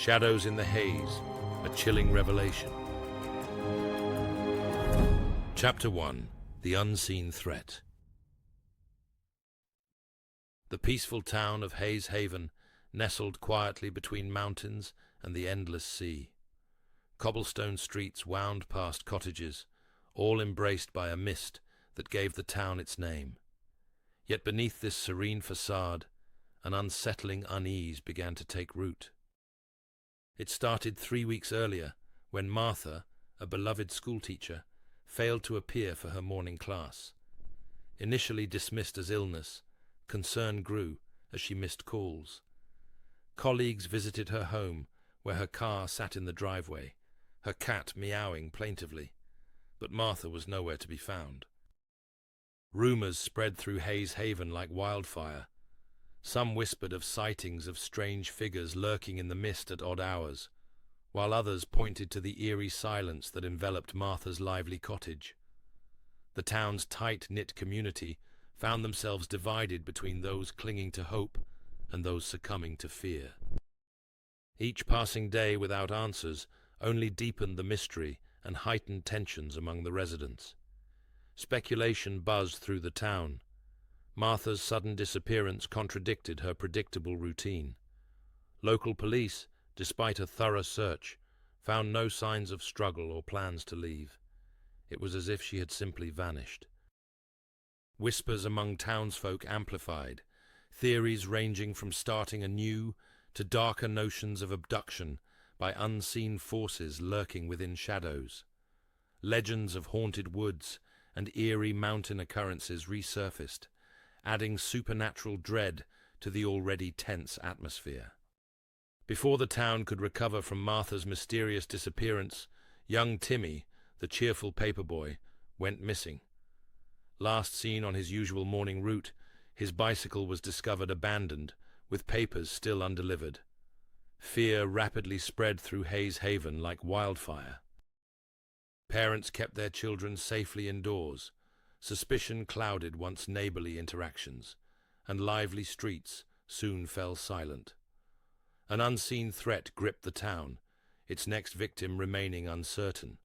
Shadows in the Haze, a chilling revelation. Chapter 1. The Unseen Threat. The peaceful town of Haze Haven nestled quietly between mountains and the endless sea. Cobblestone streets wound past cottages, all embraced by a mist that gave the town its name. Yet beneath this serene facade, an unsettling unease began to take root. It started 3 weeks earlier, when Martha, a beloved schoolteacher, failed to appear for her morning class. Initially dismissed as illness, concern grew as she missed calls. Colleagues visited her home, where her car sat in the driveway, her cat meowing plaintively, but Martha was nowhere to be found. Rumors spread through Haze Haven like wildfire. Some whispered of sightings of strange figures lurking in the mist at odd hours, while others pointed to the eerie silence that enveloped Martha's lively cottage. The town's tight-knit community found themselves divided between those clinging to hope and those succumbing to fear. Each passing day without answers only deepened the mystery and heightened tensions among the residents. Speculation buzzed through the town. Martha's sudden disappearance contradicted her predictable routine. Local police, despite a thorough search, found no signs of struggle or plans to leave. It was as if she had simply vanished. Whispers among townsfolk amplified, theories ranging from starting anew to darker notions of abduction by unseen forces lurking within shadows. Legends of haunted woods and eerie mountain occurrences resurfaced, adding supernatural dread to the already tense atmosphere. Before the town could recover from Martha's mysterious disappearance, young Timmy, the cheerful paperboy, went missing. Last seen on his usual morning route, his bicycle was discovered abandoned, with papers still undelivered. Fear rapidly spread through Haze Haven like wildfire. Parents kept their children safely indoors. Suspicion clouded once neighborly interactions, and lively streets soon fell silent. An unseen threat gripped the town, its next victim remaining uncertain.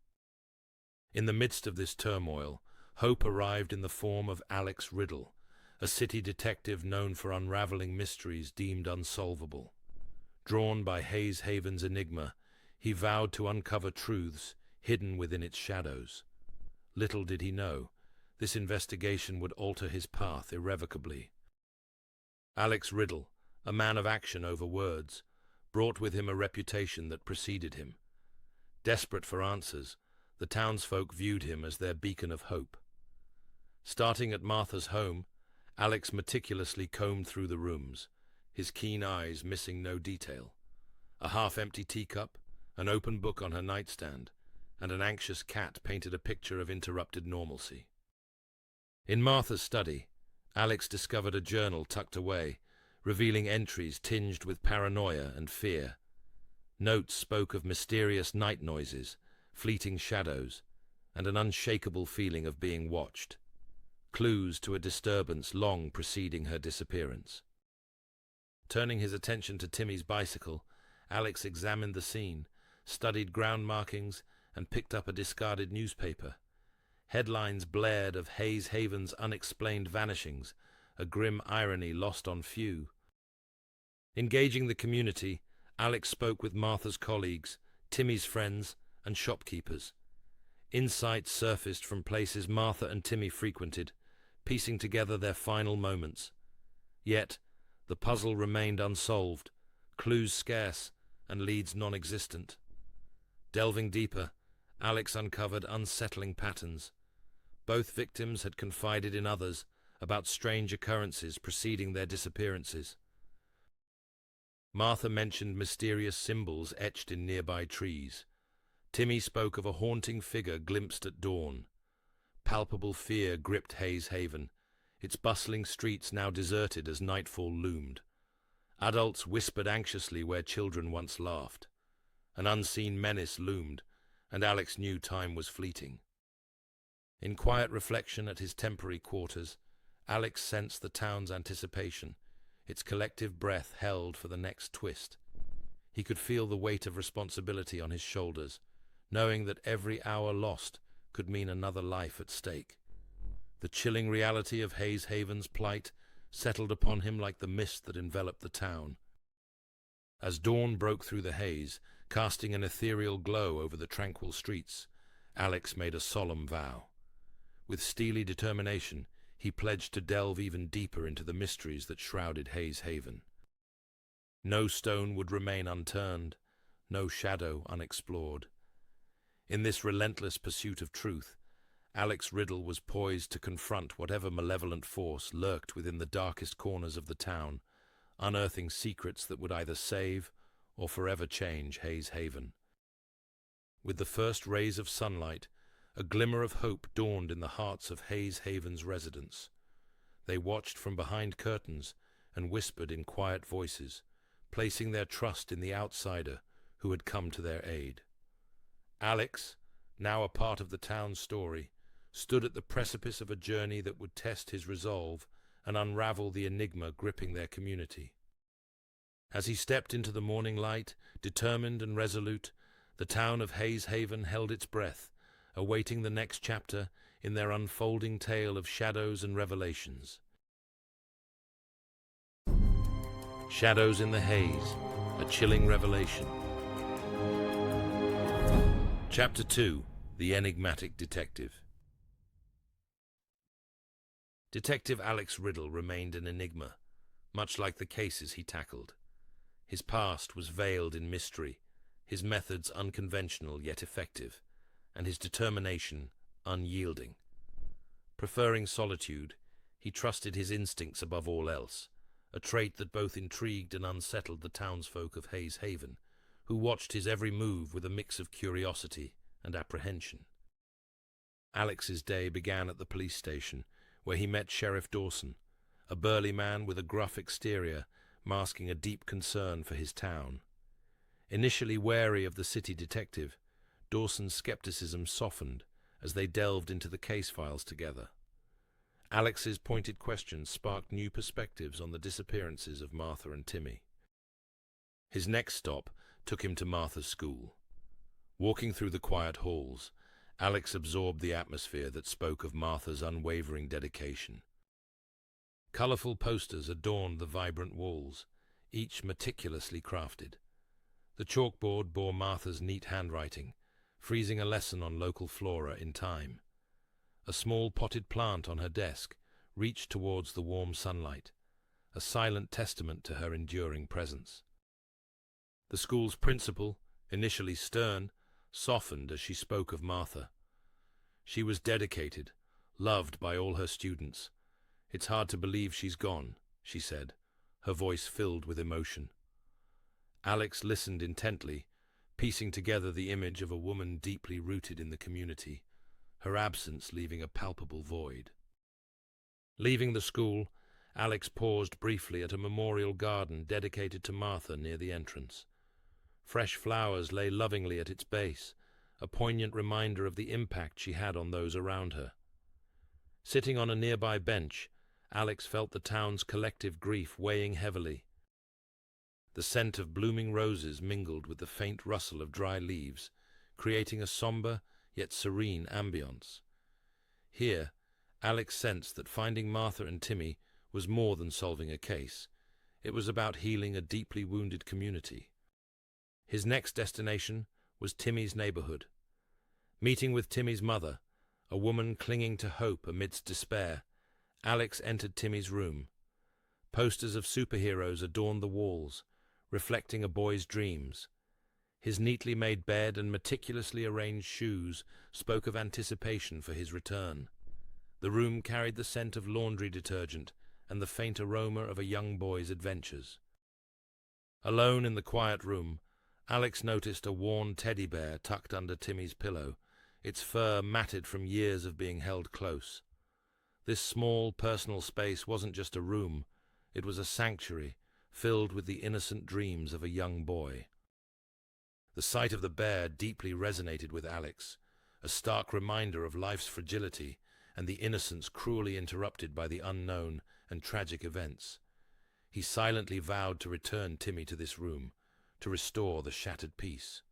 In the midst of this turmoil, hope arrived in the form of Alex Riddle, a city detective known for unraveling mysteries deemed unsolvable. Drawn by Haze Haven's enigma, he vowed to uncover truths hidden within its shadows. Little did he know, this investigation would alter his path irrevocably. Alex Riddle, a man of action over words, brought with him a reputation that preceded him. Desperate for answers, the townsfolk viewed him as their beacon of hope. Starting at Martha's home, Alex meticulously combed through the rooms, his keen eyes missing no detail. A half-empty teacup, an open book on her nightstand, and an anxious cat painted a picture of interrupted normalcy. In Martha's study, Alex discovered a journal tucked away, revealing entries tinged with paranoia and fear. Notes spoke of mysterious night noises, fleeting shadows, and an unshakable feeling of being watched. Clues to a disturbance long preceding her disappearance. Turning his attention to Timmy's bicycle, Alex examined the scene, studied ground markings, and picked up a discarded newspaper. Headlines blared of Haze Haven's unexplained vanishings, a grim irony lost on few. Engaging the community, Alex spoke with Martha's colleagues, Timmy's friends, and shopkeepers. Insights surfaced from places Martha and Timmy frequented, piecing together their final moments. Yet, the puzzle remained unsolved, clues scarce, and leads non-existent. Delving deeper, Alex uncovered unsettling patterns. Both victims had confided in others about strange occurrences preceding their disappearances. Martha mentioned mysterious symbols etched in nearby trees. Timmy spoke of a haunting figure glimpsed at dawn. Palpable fear gripped Haze Haven, its bustling streets now deserted as nightfall loomed. Adults whispered anxiously where children once laughed. An unseen menace loomed, and Alex knew time was fleeting. In quiet reflection at his temporary quarters, Alex sensed the town's anticipation, its collective breath held for the next twist. He could feel the weight of responsibility on his shoulders, knowing that every hour lost could mean another life at stake. The chilling reality of Haze Haven's plight settled upon him like the mist that enveloped the town. As dawn broke through the haze, casting an ethereal glow over the tranquil streets, Alex made a solemn vow. With steely determination, he pledged to delve even deeper into the mysteries that shrouded Haze Haven. No stone would remain unturned, no shadow unexplored. In this relentless pursuit of truth, Alex Riddle was poised to confront whatever malevolent force lurked within the darkest corners of the town, unearthing secrets that would either save or forever change Haze Haven. With the first rays of sunlight, a glimmer of hope dawned in the hearts of Haze Haven's residents. They watched from behind curtains and whispered in quiet voices, placing their trust in the outsider who had come to their aid. Alex, now a part of the town's story, stood at the precipice of a journey that would test his resolve and unravel the enigma gripping their community. As he stepped into the morning light, determined and resolute, the town of Haze Haven held its breath, awaiting the next chapter in their unfolding tale of shadows and revelations. Shadows in the Haze, a chilling revelation. Chapter 2. The Enigmatic Detective. Detective Alex Riddle remained an enigma, much like the cases he tackled. His past was veiled in mystery, his methods unconventional yet effective, and his determination unyielding. Preferring solitude, he trusted his instincts above all else, a trait that both intrigued and unsettled the townsfolk of Haze Haven, who watched his every move with a mix of curiosity and apprehension. Alex's day began at the police station, where he met Sheriff Dawson, a burly man with a gruff exterior masking a deep concern for his town. Initially wary of the city detective, Dawson's skepticism softened as they delved into the case files together. Alex's pointed questions sparked new perspectives on the disappearances of Martha and Timmy. His next stop took him to Martha's school. Walking through the quiet halls, Alex absorbed the atmosphere that spoke of Martha's unwavering dedication. Colorful posters adorned the vibrant walls, each meticulously crafted. The chalkboard bore Martha's neat handwriting, freezing a lesson on local flora in time. A small potted plant on her desk reached towards the warm sunlight, a silent testament to her enduring presence. The school's principal, initially stern, softened as she spoke of Martha. She was dedicated, loved by all her students. "It's hard to believe she's gone," she said, her voice filled with emotion. Alex listened intently, piecing together the image of a woman deeply rooted in the community, her absence leaving a palpable void. Leaving the school, Alex paused briefly at a memorial garden dedicated to Martha near the entrance. Fresh flowers lay lovingly at its base, a poignant reminder of the impact she had on those around her. Sitting on a nearby bench, Alex felt the town's collective grief weighing heavily. The scent of blooming roses mingled with the faint rustle of dry leaves, creating a somber yet serene ambience. Here, Alex sensed that finding Martha and Timmy was more than solving a case. It was about healing a deeply wounded community. His next destination was Timmy's neighborhood. Meeting with Timmy's mother, a woman clinging to hope amidst despair, Alex entered Timmy's room. Posters of superheroes adorned the walls, reflecting a boy's dreams. His neatly made bed and meticulously arranged shoes spoke of anticipation for his return. The room carried the scent of laundry detergent and the faint aroma of a young boy's adventures. Alone in the quiet room, Alex noticed a worn teddy bear tucked under Timmy's pillow, its fur matted from years of being held close. This small, personal space wasn't just a room, it was a sanctuary, filled with the innocent dreams of a young boy. The sight of the bear deeply resonated with Alex, a stark reminder of life's fragility and the innocence cruelly interrupted by the unknown and tragic events. He silently vowed to return Timmy to this room, to restore the shattered peace.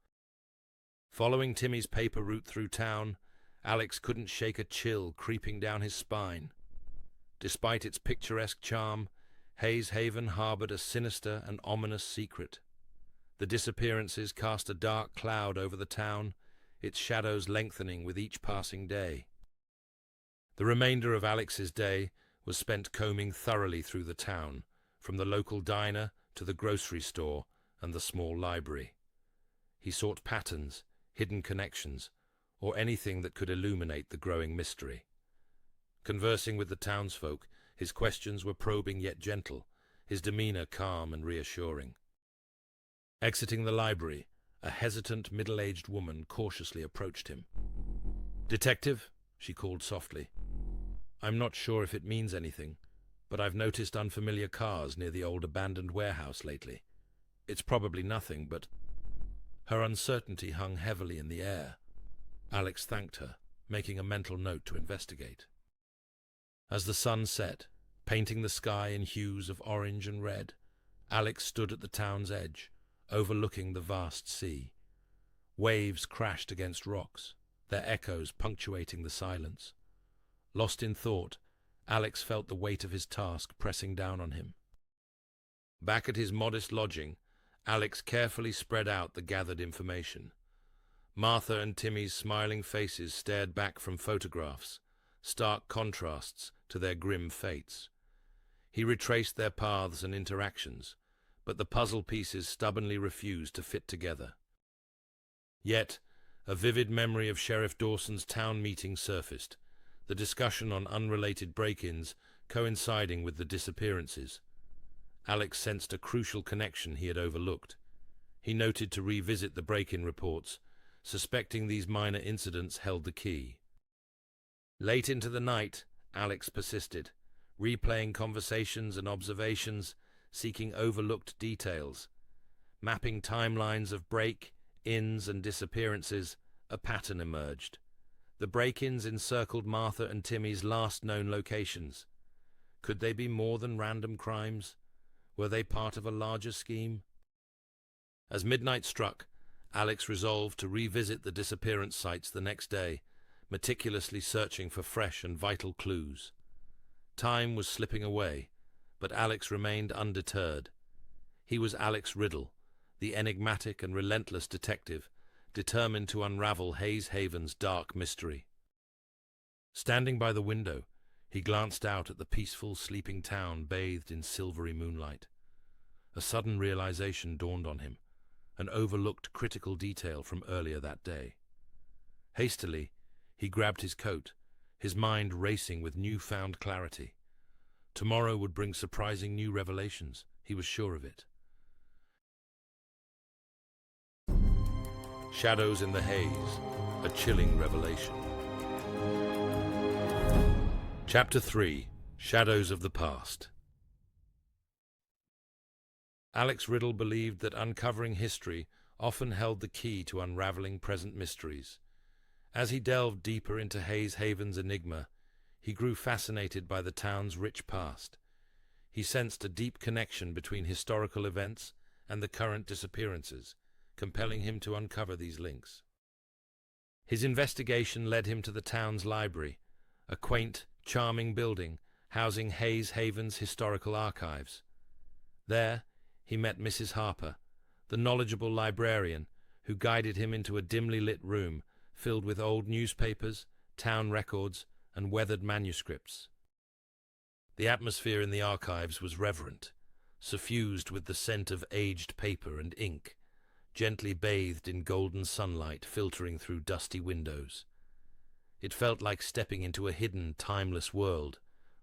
Following Timmy's paper route through town, Alex couldn't shake a chill creeping down his spine. Despite its picturesque charm, Haze Haven harbored a sinister and ominous secret. The disappearances cast a dark cloud over the town, its shadows lengthening with each passing day. The remainder of Alex's day was spent combing thoroughly through the town, from the local diner to the grocery store and the small library. He sought patterns, hidden connections, or anything that could illuminate the growing mystery. Conversing with the townsfolk, his questions were probing yet gentle, his demeanor calm and reassuring. Exiting the library, a hesitant middle-aged woman cautiously approached him. "Detective," she called softly. "I'm not sure if it means anything, but I've noticed unfamiliar cars near the old abandoned warehouse lately. It's probably nothing, but—" Her uncertainty hung heavily in the air. Alex thanked her, making a mental note to investigate. As the sun set, painting the sky in hues of orange and red, Alex stood at the town's edge, overlooking the vast sea. Waves crashed against rocks, their echoes punctuating the silence. Lost in thought, Alex felt the weight of his task pressing down on him. Back at his modest lodging, Alex carefully spread out the gathered information. Martha and Timmy's smiling faces stared back from photographs, stark contrasts to their grim fates. He retraced their paths and interactions, but the puzzle pieces stubbornly refused to fit together. Yet, a vivid memory of Sheriff Dawson's town meeting surfaced, the discussion on unrelated break-ins coinciding with the disappearances. Alex sensed a crucial connection he had overlooked. He noted to revisit the break-in reports, suspecting these minor incidents held the key. Late into the night, Alex persisted, replaying conversations and observations, seeking overlooked details. Mapping timelines of break-ins and disappearances, a pattern emerged. The break-ins encircled Martha and Timmy's last known locations. Could they be more than random crimes? Were they part of a larger scheme? As midnight struck, Alex resolved to revisit the disappearance sites the next day, meticulously searching for fresh and vital clues. Time was slipping away, but Alex remained undeterred. He was Alex Riddle, the enigmatic and relentless detective, determined to unravel Haze Haven's dark mystery. Standing by the window, he glanced out at the peaceful, sleeping town bathed in silvery moonlight. A sudden realization dawned on him, an overlooked critical detail from earlier that day. Hastily, he grabbed his coat, his mind racing with newfound clarity. Tomorrow would bring surprising new revelations, he was sure of it. Shadows in the Haze, a chilling revelation. Chapter 3. Shadows of the Past. Alex Riddle believed that uncovering history often held the key to unraveling present mysteries. As he delved deeper into Haze Haven's enigma, he grew fascinated by the town's rich past. He sensed a deep connection between historical events and the current disappearances, compelling him to uncover these links. His investigation led him to the town's library, a quaint, charming building housing Haze Haven's historical archives. There, he met Mrs. Harper, the knowledgeable librarian who guided him into a dimly lit room filled with old newspapers, town records, and weathered manuscripts. The atmosphere in the archives was reverent, suffused with the scent of aged paper and ink, gently bathed in golden sunlight filtering through dusty windows. It felt like stepping into a hidden, timeless world,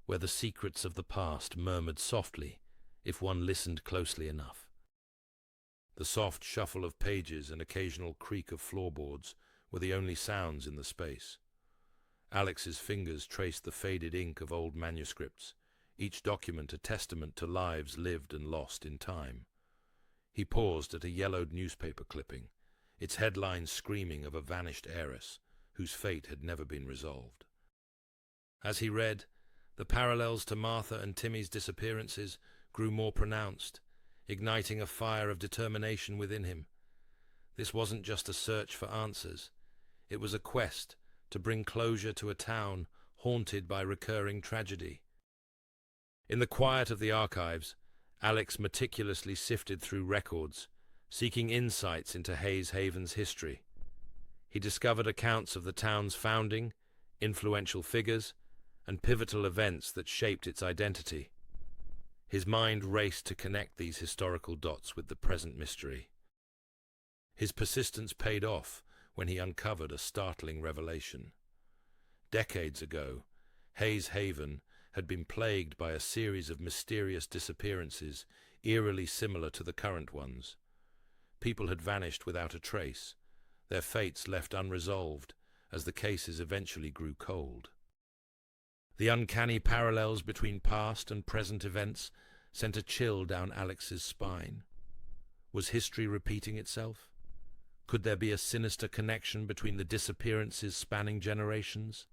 where the secrets of the past murmured softly, if one listened closely enough. The soft shuffle of pages and occasional creak of floorboards were the only sounds in the space. Alex's fingers traced the faded ink of old manuscripts, each document a testament to lives lived and lost in time. He paused at a yellowed newspaper clipping, its headlines screaming of a vanished heiress whose fate had never been resolved. As he read, the parallels to Martha and Timmy's disappearances grew more pronounced, igniting a fire of determination within him. This wasn't just a search for answers. It was a quest to bring closure to a town haunted by recurring tragedy. In the quiet of the archives, Alex meticulously sifted through records, seeking insights into Haze Haven's history. He discovered accounts of the town's founding, influential figures, and pivotal events that shaped its identity. His mind raced to connect these historical dots with the present mystery. His persistence paid off when he uncovered a startling revelation. Decades ago, Haze Haven had been plagued by a series of mysterious disappearances eerily similar to the current ones. People had vanished without a trace, their fates left unresolved as the cases eventually grew cold. The uncanny parallels between past and present events sent a chill down Alex's spine. Was history repeating itself? Could there be a sinister connection between the disappearances spanning generations?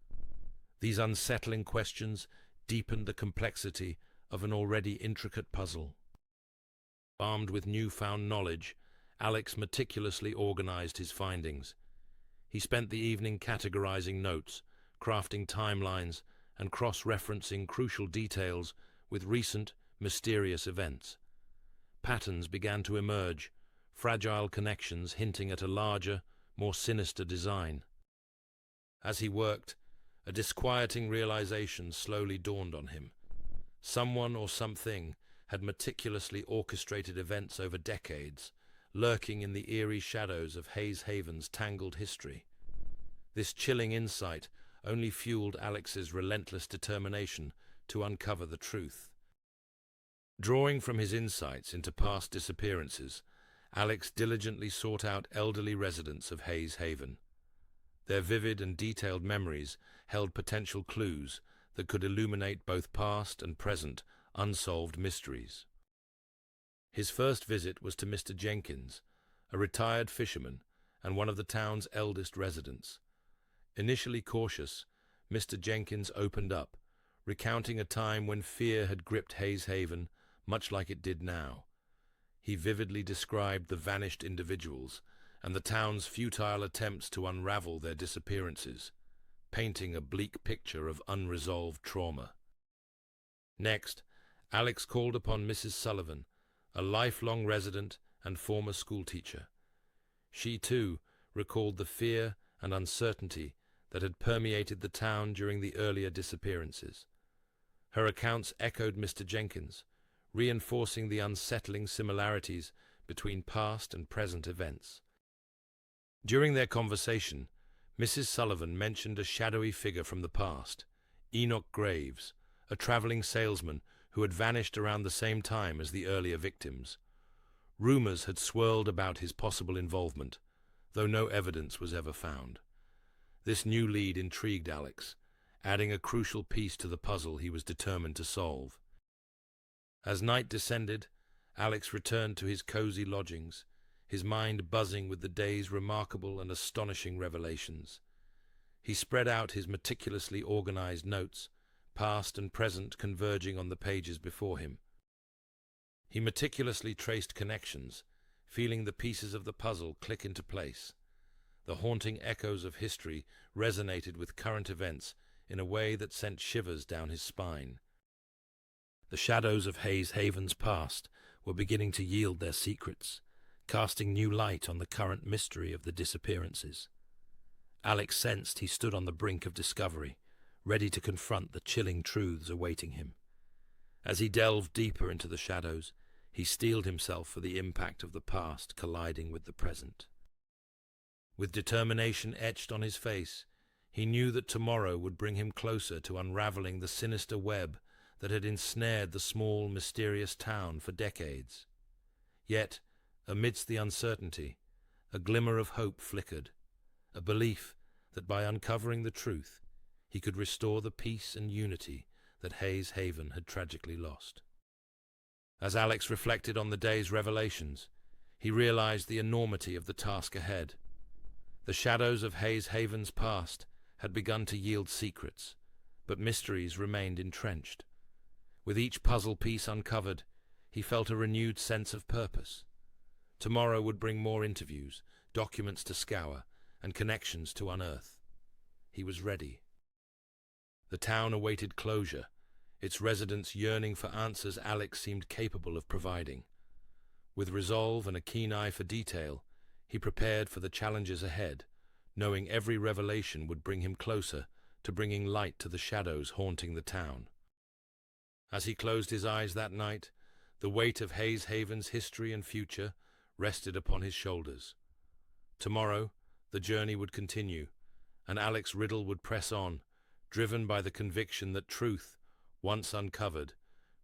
These unsettling questions deepened the complexity of an already intricate puzzle. Armed with newfound knowledge, Alex meticulously organized his findings. He spent the evening categorizing notes, crafting timelines, and cross-referencing crucial details with recent, mysterious events. Patterns began to emerge, fragile connections hinting at a larger, more sinister design. As he worked, a disquieting realization slowly dawned on him. Someone or something had meticulously orchestrated events over decades, lurking in the eerie shadows of Haze Haven's tangled history. This chilling insight only fueled Alex's relentless determination to uncover the truth. Drawing from his insights into past disappearances, Alex diligently sought out elderly residents of Haze Haven. Their vivid and detailed memories held potential clues that could illuminate both past and present unsolved mysteries. His first visit was to Mr. Jenkins, a retired fisherman and one of the town's eldest residents. Initially cautious, Mr. Jenkins opened up, recounting a time when fear had gripped Haze Haven much like it did now. He vividly described the vanished individuals and the town's futile attempts to unravel their disappearances, painting a bleak picture of unresolved trauma. Next, Alex called upon Mrs. Sullivan, a lifelong resident and former schoolteacher. She, too, recalled the fear and uncertainty that had permeated the town during the earlier disappearances. Her accounts echoed Mr. Jenkins, reinforcing the unsettling similarities between past and present events. During their conversation, Mrs. Sullivan mentioned a shadowy figure from the past, Enoch Graves, a traveling salesman who had vanished around the same time as the earlier victims. Rumors had swirled about his possible involvement, though no evidence was ever found. This new lead intrigued Alex, adding a crucial piece to the puzzle he was determined to solve. As night descended, Alex returned to his cozy lodgings, his mind buzzing with the day's remarkable and astonishing revelations. He spread out his meticulously organized notes, past and present converging on the pages before him. He meticulously traced connections, feeling the pieces of the puzzle click into place. The haunting echoes of history resonated with current events in a way that sent shivers down his spine. The shadows of Haze Haven's past were beginning to yield their secrets, casting new light on the current mystery of the disappearances. Alex sensed he stood on the brink of discovery, ready to confront the chilling truths awaiting him. As he delved deeper into the shadows, he steeled himself for the impact of the past colliding with the present. With determination etched on his face, he knew that tomorrow would bring him closer to unraveling the sinister web that had ensnared the small, mysterious town for decades. Yet, amidst the uncertainty, a glimmer of hope flickered, a belief that by uncovering the truth, he could restore the peace and unity that Haze Haven had tragically lost. As Alex reflected on the day's revelations, he realized the enormity of the task ahead. The shadows of Haze Haven's past had begun to yield secrets, but mysteries remained entrenched. With each puzzle piece uncovered, he felt a renewed sense of purpose. Tomorrow would bring more interviews, documents to scour, and connections to unearth. He was ready. The town awaited closure, its residents yearning for answers Alex seemed capable of providing. With resolve and a keen eye for detail, he prepared for the challenges ahead, knowing every revelation would bring him closer to bringing light to the shadows haunting the town. As he closed his eyes that night, the weight of Haze Haven's history and future rested upon his shoulders. Tomorrow, the journey would continue, and Alex Riddle would press on, driven by the conviction that truth, once uncovered,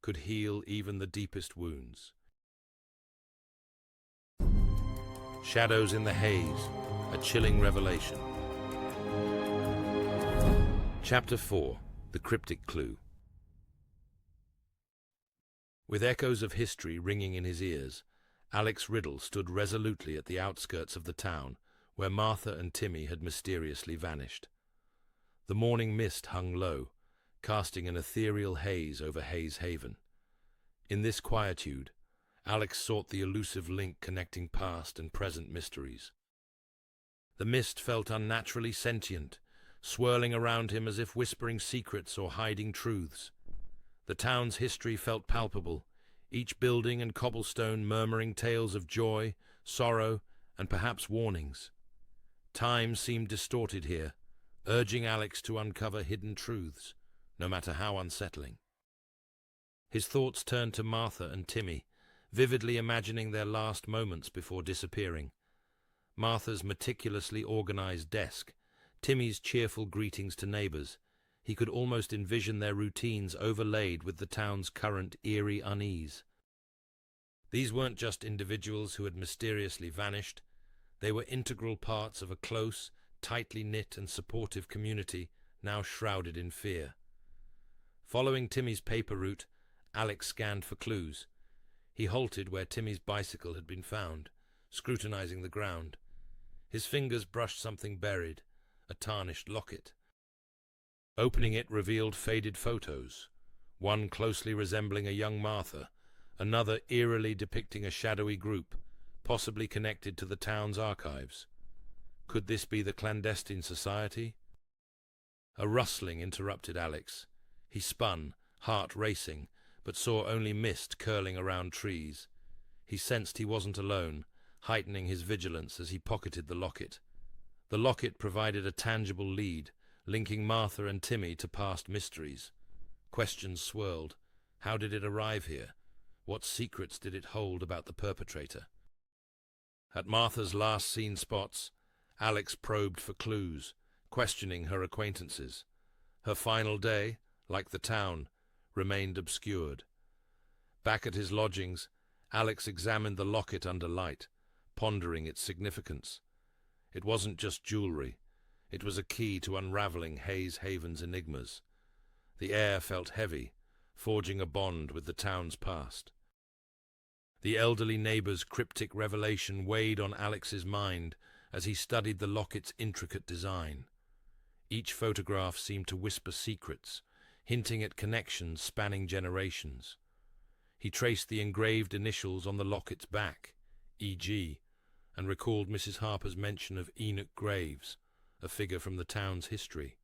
could heal even the deepest wounds. Shadows in the Haze, a chilling revelation. Chapter 4. The Cryptic Clue. With echoes of history ringing in his ears, Alex Riddle stood resolutely at the outskirts of the town where Martha and Timmy had mysteriously vanished. The morning mist hung low, casting an ethereal haze over Haze Haven. In this quietude, Alex sought the elusive link connecting past and present mysteries. The mist felt unnaturally sentient, swirling around him as if whispering secrets or hiding truths. The town's history felt palpable, each building and cobblestone murmuring tales of joy, sorrow, and perhaps warnings. Time seemed distorted here, urging Alex to uncover hidden truths, no matter how unsettling. His thoughts turned to Martha and Timmy, vividly imagining their last moments before disappearing. Martha's meticulously organized desk, Timmy's cheerful greetings to neighbors. He could almost envision their routines overlaid with the town's current eerie unease. These weren't just individuals who had mysteriously vanished. They were integral parts of a close, tightly knit and supportive community now shrouded in fear. Following Timmy's paper route, Alex scanned for clues. He halted where Timmy's bicycle had been found, scrutinizing the ground. His fingers brushed something buried, a tarnished locket. Opening it revealed faded photos, one closely resembling a young Martha, another eerily depicting a shadowy group, possibly connected to the town's archives. Could this be the clandestine society? A rustling interrupted Alex. He spun, heart racing, but saw only mist curling around trees. He sensed he wasn't alone, heightening his vigilance as he pocketed the locket. The locket provided a tangible lead, linking Martha and Timmy to past mysteries. Questions swirled. How did it arrive here? What secrets did it hold about the perpetrator? At Martha's last seen spots, Alex probed for clues, questioning her acquaintances. Her final day, like the town, remained obscured. Back at his lodgings, Alex examined the locket under light, pondering its significance. It wasn't just jewelry. It was a key to unraveling Haze Haven's enigmas. The air felt heavy, forging a bond with the town's past. The elderly neighbor's cryptic revelation weighed on Alex's mind as he studied the locket's intricate design. Each photograph seemed to whisper secrets, hinting at connections spanning generations. He traced the engraved initials on the locket's back, E.G., and recalled Mrs. Harper's mention of Enoch Graves, a figure from the town's history.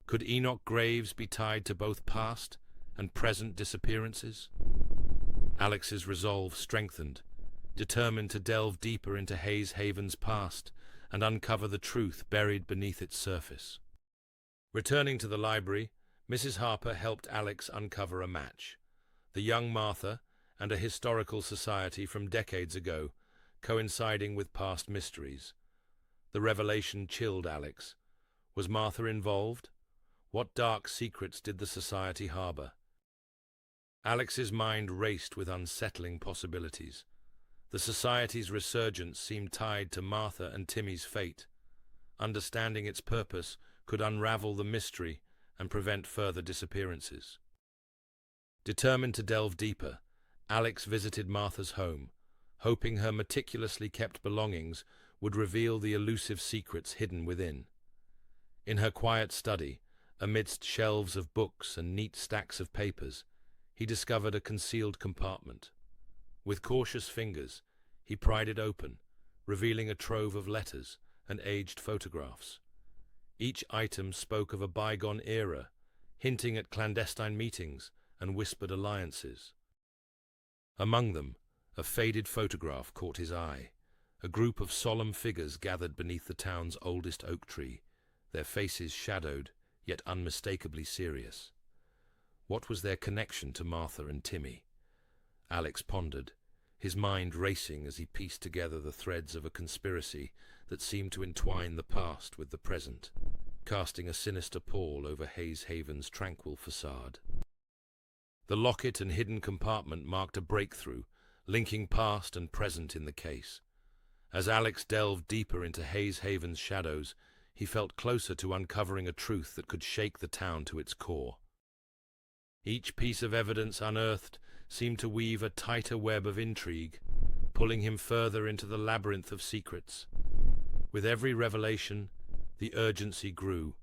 Could Enoch Graves be tied to both past and present disappearances? Alex's resolve strengthened, determined to delve deeper into Haze Haven's past and uncover the truth buried beneath its surface. Returning to the library, Mrs. Harper helped Alex uncover a match. The young Martha and a historical society from decades ago, coinciding with past mysteries. The revelation chilled Alex. Was Martha involved? What dark secrets did the society harbor? Alex's mind raced with unsettling possibilities. The society's resurgence seemed tied to Martha and Timmy's fate. Understanding its purpose could unravel the mystery and prevent further disappearances. Determined to delve deeper, Alex visited Martha's home, hoping her meticulously kept belongings would reveal the elusive secrets hidden within. In her quiet study, amidst shelves of books and neat stacks of papers, he discovered a concealed compartment. With cautious fingers, he pried it open, revealing a trove of letters and aged photographs. Each item spoke of a bygone era, hinting at clandestine meetings and whispered alliances. Among them, a faded photograph caught his eye. A group of solemn figures gathered beneath the town's oldest oak tree, their faces shadowed, yet unmistakably serious. What was their connection to Martha and Timmy? Alex pondered, his mind racing as he pieced together the threads of a conspiracy that seemed to entwine the past with the present, casting a sinister pall over Haze Haven's tranquil facade. The locket and hidden compartment marked a breakthrough, linking past and present in the case. As Alex delved deeper into Haze Haven's shadows, he felt closer to uncovering a truth that could shake the town to its core. Each piece of evidence unearthed seemed to weave a tighter web of intrigue, pulling him further into the labyrinth of secrets. With every revelation, the urgency grew,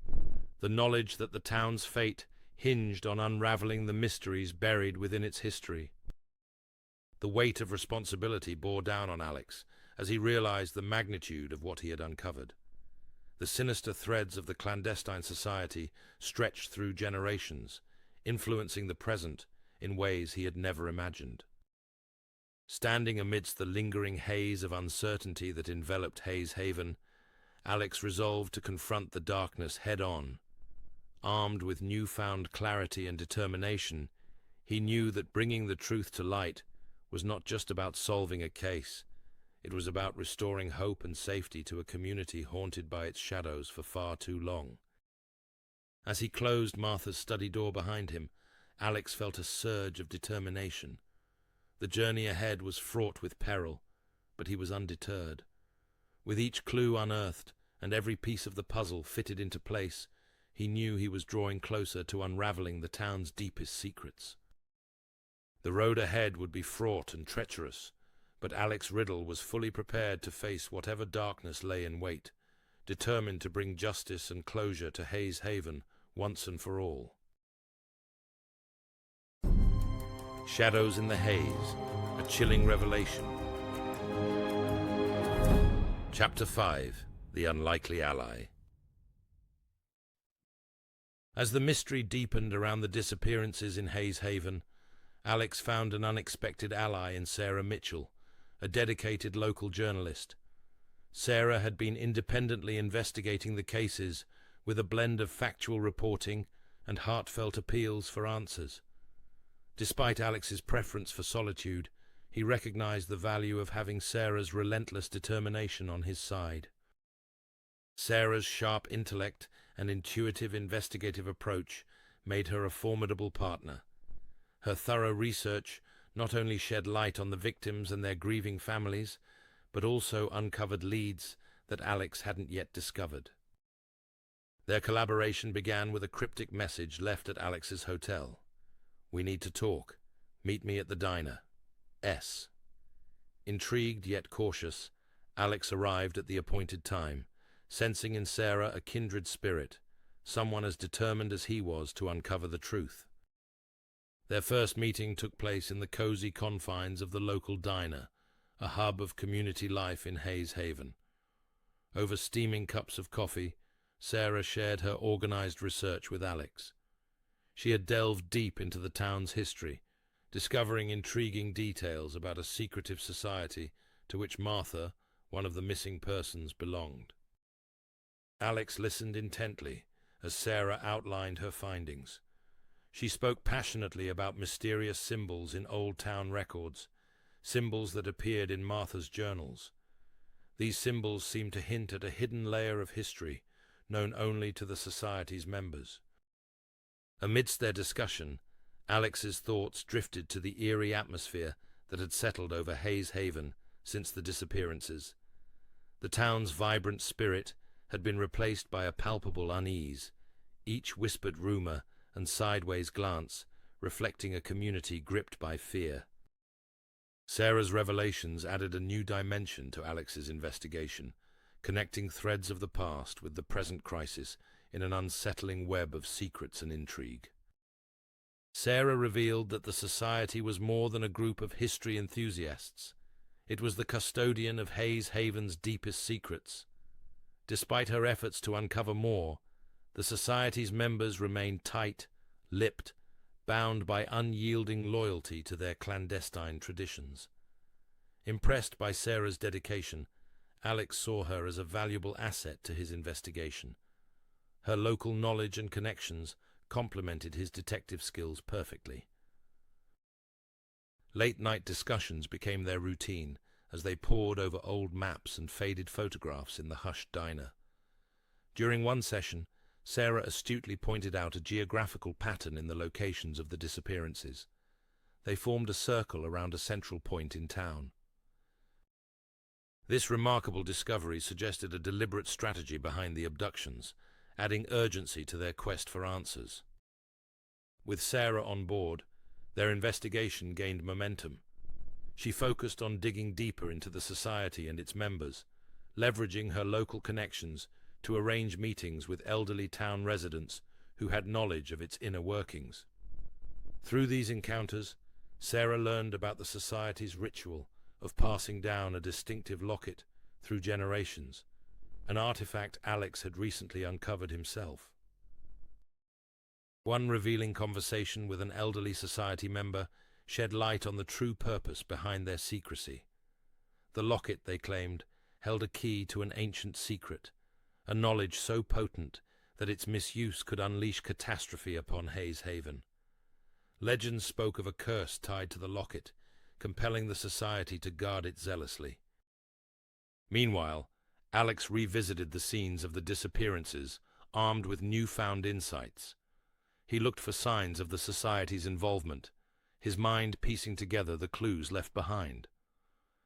the knowledge that the town's fate hinged on unraveling the mysteries buried within its history. The weight of responsibility bore down on Alex as he realized the magnitude of what he had uncovered. The sinister threads of the clandestine society stretched through generations, influencing the present in ways he had never imagined. Standing amidst the lingering haze of uncertainty that enveloped Haze Haven, Alex resolved to confront the darkness head-on. Armed with newfound clarity and determination, he knew that bringing the truth to light was not just about solving a case. It was about restoring hope and safety to a community haunted by its shadows for far too long. As he closed Martha's study door behind him, Alex felt a surge of determination. The journey ahead was fraught with peril, but he was undeterred. With each clue unearthed and every piece of the puzzle fitted into place, he knew he was drawing closer to unraveling the town's deepest secrets. The road ahead would be fraught and treacherous, but Alex Riddle was fully prepared to face whatever darkness lay in wait, determined to bring justice and closure to Haze Haven once and for all. Shadows in the Haze, a chilling revelation. Chapter 5, The Unlikely Ally. As the mystery deepened around the disappearances in Haze Haven, Alex found an unexpected ally in Sarah Mitchell, a dedicated local journalist. Sarah had been independently investigating the cases with a blend of factual reporting and heartfelt appeals for answers. Despite Alex's preference for solitude, he recognized the value of having Sarah's relentless determination on his side. Sarah's sharp intellect and intuitive investigative approach made her a formidable partner. Her thorough research not only shed light on the victims and their grieving families, but also uncovered leads that Alex hadn't yet discovered. Their collaboration began with a cryptic message left at Alex's hotel. "We need to talk. Meet me at the diner. S." Intrigued yet cautious, Alex arrived at the appointed time, sensing in Sarah a kindred spirit, someone as determined as he was to uncover the truth. Their first meeting took place in the cozy confines of the local diner, a hub of community life in Haze Haven. Over steaming cups of coffee, Sarah shared her organized research with Alex. She had delved deep into the town's history, discovering intriguing details about a secretive society to which Martha, one of the missing persons, belonged. Alex listened intently as Sarah outlined her findings. She spoke passionately about mysterious symbols in old town records, symbols that appeared in Martha's journals. These symbols seemed to hint at a hidden layer of history known only to the society's members. Amidst their discussion, Alex's thoughts drifted to the eerie atmosphere that had settled over Haze Haven since the disappearances. The town's vibrant spirit had been replaced by a palpable unease, each whispered rumor and sideways glance reflecting a community gripped by fear. Sarah's revelations added a new dimension to Alex's investigation, connecting threads of the past with the present crisis in an unsettling web of secrets and intrigue. Sarah revealed that the society was more than a group of history enthusiasts. It was the custodian of Haze Haven's deepest secrets. Despite her efforts to uncover more, the society's members remained tight-lipped, bound by unyielding loyalty to their clandestine traditions. Impressed by Sarah's dedication, Alex saw her as a valuable asset to his investigation. Her local knowledge and connections complemented his detective skills perfectly. Late-night discussions became their routine as they pored over old maps and faded photographs in the hushed diner. During one session, Sarah astutely pointed out a geographical pattern in the locations of the disappearances. They formed a circle around a central point in town. This remarkable discovery suggested a deliberate strategy behind the abductions, adding urgency to their quest for answers. With Sarah on board, their investigation gained momentum. She focused on digging deeper into the society and its members, leveraging her local connections to arrange meetings with elderly town residents who had knowledge of its inner workings. Through these encounters, Sarah learned about the society's ritual of passing down a distinctive locket through generations, an artifact Alex had recently uncovered himself. One revealing conversation with an elderly society member shed light on the true purpose behind their secrecy. The locket, they claimed, held a key to an ancient secret, a knowledge so potent that its misuse could unleash catastrophe upon Haze Haven. Legends spoke of a curse tied to the locket, compelling the society to guard it zealously. Meanwhile, Alex revisited the scenes of the disappearances, armed with newfound insights. He looked for signs of the society's involvement, his mind piecing together the clues left behind.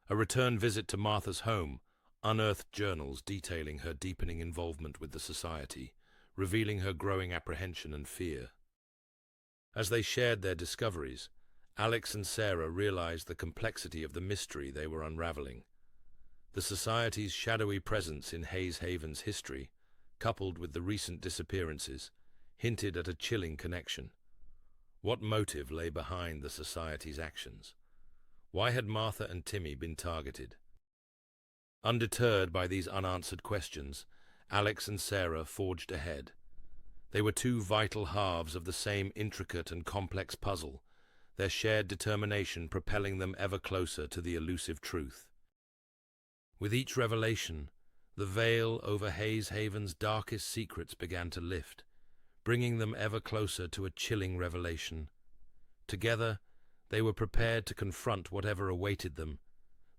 A return visit to Martha's home unearthed journals detailing her deepening involvement with the society, revealing her growing apprehension and fear. As they shared their discoveries, Alex and Sarah realized the complexity of the mystery they were unraveling. The society's shadowy presence in Haze Haven's history, coupled with the recent disappearances, hinted at a chilling connection. What motive lay behind the society's actions? Why had Martha and Timmy been targeted? Undeterred by these unanswered questions, Alex and Sarah forged ahead. They were two vital halves of the same intricate and complex puzzle, their shared determination propelling them ever closer to the elusive truth. With each revelation, the veil over Haze Haven's darkest secrets began to lift, bringing them ever closer to a chilling revelation. Together, they were prepared to confront whatever awaited them,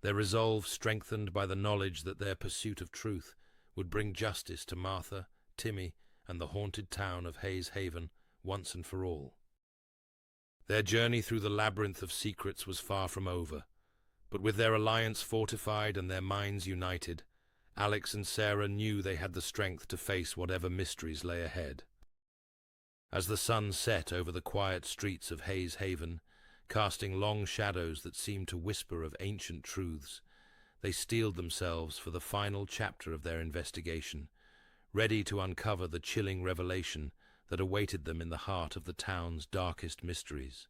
their resolve strengthened by the knowledge that their pursuit of truth would bring justice to Martha, Timmy, and the haunted town of Haze Haven once and for all. Their journey through the labyrinth of secrets was far from over, but with their alliance fortified and their minds united, Alex and Sarah knew they had the strength to face whatever mysteries lay ahead. As the sun set over the quiet streets of Haze Haven, casting long shadows that seemed to whisper of ancient truths, they steeled themselves for the final chapter of their investigation, ready to uncover the chilling revelation that awaited them in the heart of the town's darkest mysteries.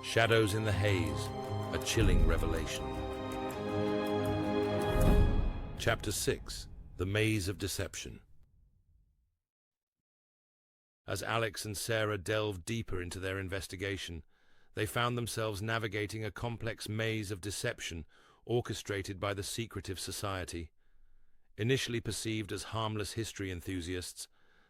Shadows in the Haze, a chilling revelation. Chapter 6. The Maze of Deception. As Alex and Sarah delved deeper into their investigation, they found themselves navigating a complex maze of deception orchestrated by the secretive society. Initially perceived as harmless history enthusiasts,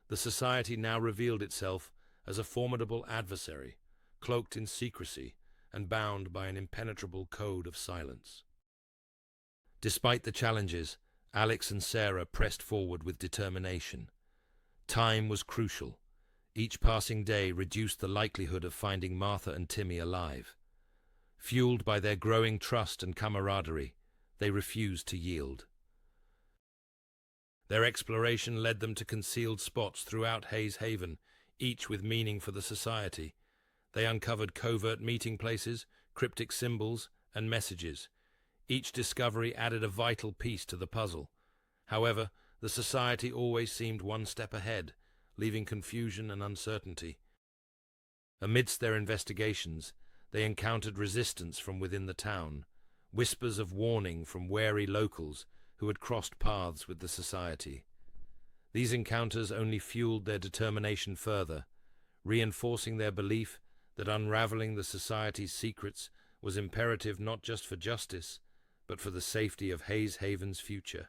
the society now revealed itself as a formidable adversary, cloaked in secrecy and bound by an impenetrable code of silence. Despite the challenges, Alex and Sarah pressed forward with determination. Time was crucial. Each passing day reduced the likelihood of finding Martha and Timmy alive. Fueled by their growing trust and camaraderie, they refused to yield. Their exploration led them to concealed spots throughout Haze Haven, each with meaning for the society. They uncovered covert meeting places, cryptic symbols, and messages. Each discovery added a vital piece to the puzzle. However, the society always seemed one step ahead, leaving confusion and uncertainty. Amidst their investigations, they encountered resistance from within the town, whispers of warning from wary locals who had crossed paths with the society. These encounters only fueled their determination further, reinforcing their belief that unraveling the society's secrets was imperative not just for justice, but for the safety of Haze Haven's future.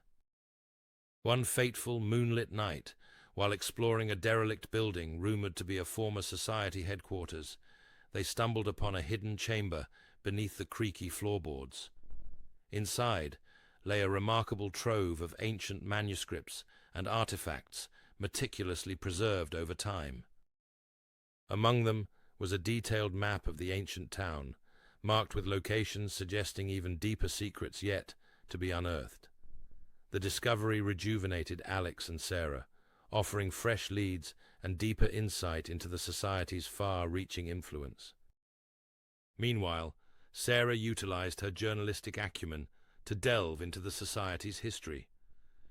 One fateful moonlit night, while exploring a derelict building rumored to be a former society headquarters, they stumbled upon a hidden chamber beneath the creaky floorboards. Inside lay a remarkable trove of ancient manuscripts and artifacts meticulously preserved over time. Among them was a detailed map of the ancient town, marked with locations suggesting even deeper secrets yet to be unearthed. The discovery rejuvenated Alex and Sarah, offering fresh leads and deeper insight into the society's far-reaching influence. Meanwhile, Sarah utilized her journalistic acumen to delve into the society's history.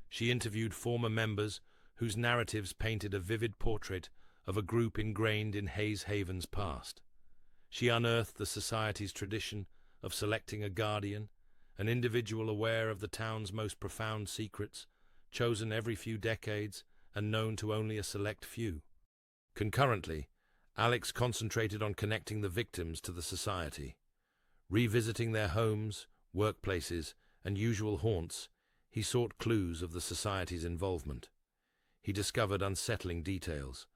She interviewed former members whose narratives painted a vivid portrait of a group ingrained in Haze Haven's past. She unearthed the society's tradition of selecting a guardian, an individual aware of the town's most profound secrets, chosen every few decades and known to only a select few. Concurrently, Alex concentrated on connecting the victims to the society. Revisiting their homes, workplaces, and usual haunts, he sought clues of the society's involvement. He discovered unsettling details.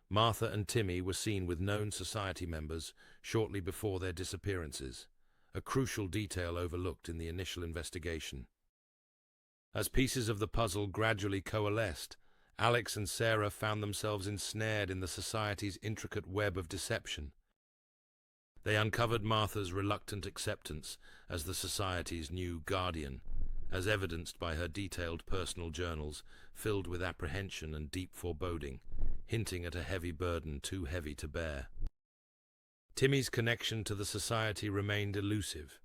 Martha and Timmy were seen with known society members shortly before their disappearances, a crucial detail overlooked in the initial investigation. As pieces of the puzzle gradually coalesced, Alex and Sarah found themselves ensnared in the society's intricate web of deception. They uncovered Martha's reluctant acceptance as the society's new guardian, as evidenced by her detailed personal journals filled with apprehension and deep foreboding, hinting at a heavy burden too heavy to bear. Timmy's connection to the society remained elusive.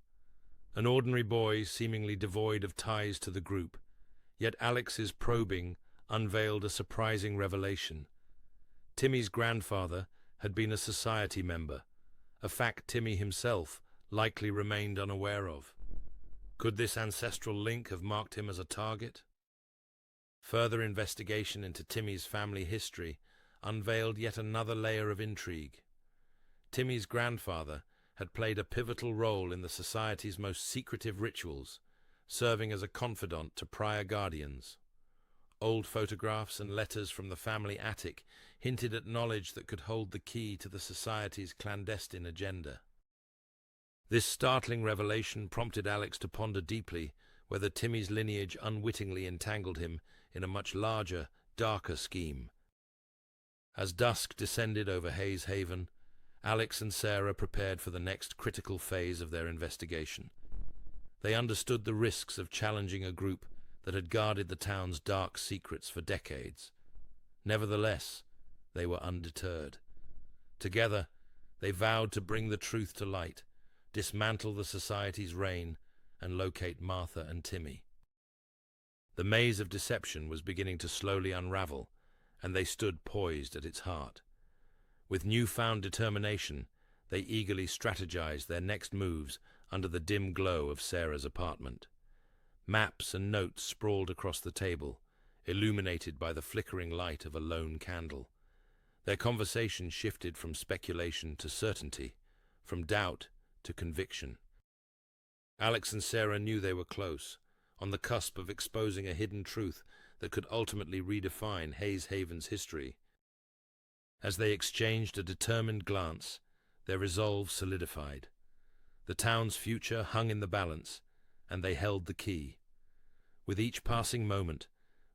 An ordinary boy seemingly devoid of ties to the group, yet Alex's probing unveiled a surprising revelation. Timmy's grandfather had been a society member, a fact Timmy himself likely remained unaware of. Could this ancestral link have marked him as a target? Further investigation into Timmy's family history unveiled yet another layer of intrigue. Timmy's grandfather had played a pivotal role in the society's most secretive rituals, serving as a confidant to prior guardians. Old photographs and letters from the family attic hinted at knowledge that could hold the key to the society's clandestine agenda. This startling revelation prompted Alex to ponder deeply whether Timmy's lineage unwittingly entangled him in a much larger, darker scheme. As dusk descended over Haze Haven, Alex and Sarah prepared for the next critical phase of their investigation. They understood the risks of challenging a group that had guarded the town's dark secrets for decades. Nevertheless, they were undeterred. Together, they vowed to bring the truth to light, dismantle the society's reign, and locate Martha and Timmy. The maze of deception was beginning to slowly unravel, and they stood poised at its heart. With newfound determination, they eagerly strategized their next moves under the dim glow of Sarah's apartment. Maps and notes sprawled across the table, illuminated by the flickering light of a lone candle. Their conversation shifted from speculation to certainty, from doubt to conviction. Alex and Sarah knew they were close, on the cusp of exposing a hidden truth that could ultimately redefine Haze Haven's history. As they exchanged a determined glance, their resolve solidified. The town's future hung in the balance, and they held the key. With each passing moment,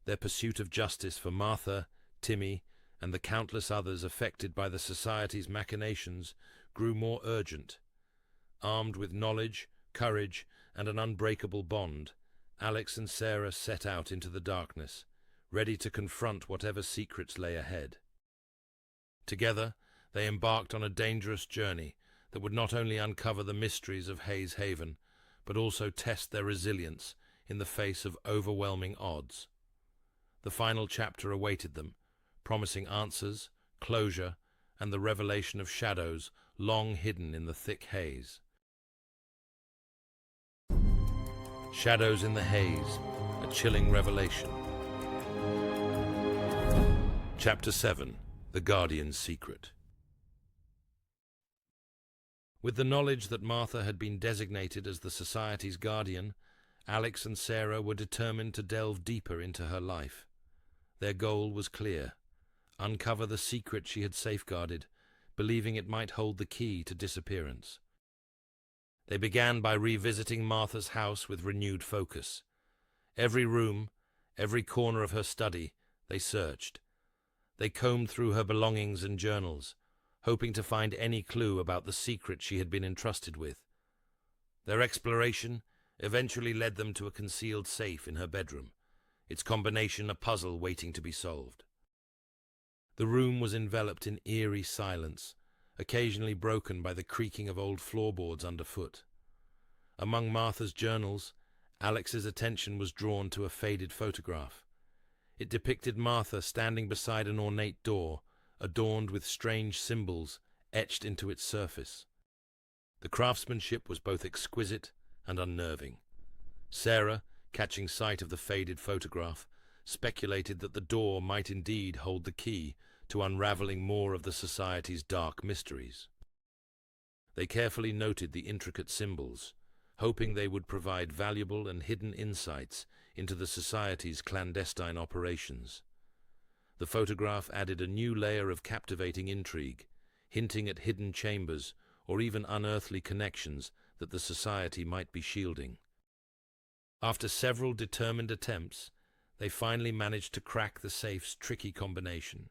their pursuit of justice for Martha, Timmy, and the countless others affected by the society's machinations grew more urgent. Armed with knowledge, courage, and an unbreakable bond, Alex and Sarah set out into the darkness, ready to confront whatever secrets lay ahead. Together, they embarked on a dangerous journey that would not only uncover the mysteries of Haze Haven, but also test their resilience in the face of overwhelming odds. The final chapter awaited them, promising answers, closure, and the revelation of shadows long hidden in the thick haze. Shadows in the Haze, a chilling revelation. Chapter 7. The Guardian's Secret. With the knowledge that Martha had been designated as the Society's guardian, Alex and Sarah were determined to delve deeper into her life. Their goal was clear: uncover the secret she had safeguarded, believing it might hold the key to disappearance. They began by revisiting Martha's house with renewed focus. Every room, every corner of her study, they searched. They combed through her belongings and journals, hoping to find any clue about the secret she had been entrusted with. Their exploration eventually led them to a concealed safe in her bedroom, its combination a puzzle waiting to be solved. The room was enveloped in eerie silence, occasionally broken by the creaking of old floorboards underfoot. Among Martha's journals, Alex's attention was drawn to a faded photograph. It depicted Martha standing beside an ornate door, adorned with strange symbols etched into its surface. The craftsmanship was both exquisite and unnerving. Sarah, catching sight of the faded photograph, speculated that the door might indeed hold the key to unraveling more of the Society's dark mysteries. They carefully noted the intricate symbols, hoping they would provide valuable and hidden insights into the Society's clandestine operations. The photograph added a new layer of captivating intrigue, hinting at hidden chambers or even unearthly connections that the Society might be shielding. After several determined attempts, they finally managed to crack the safe's tricky combination.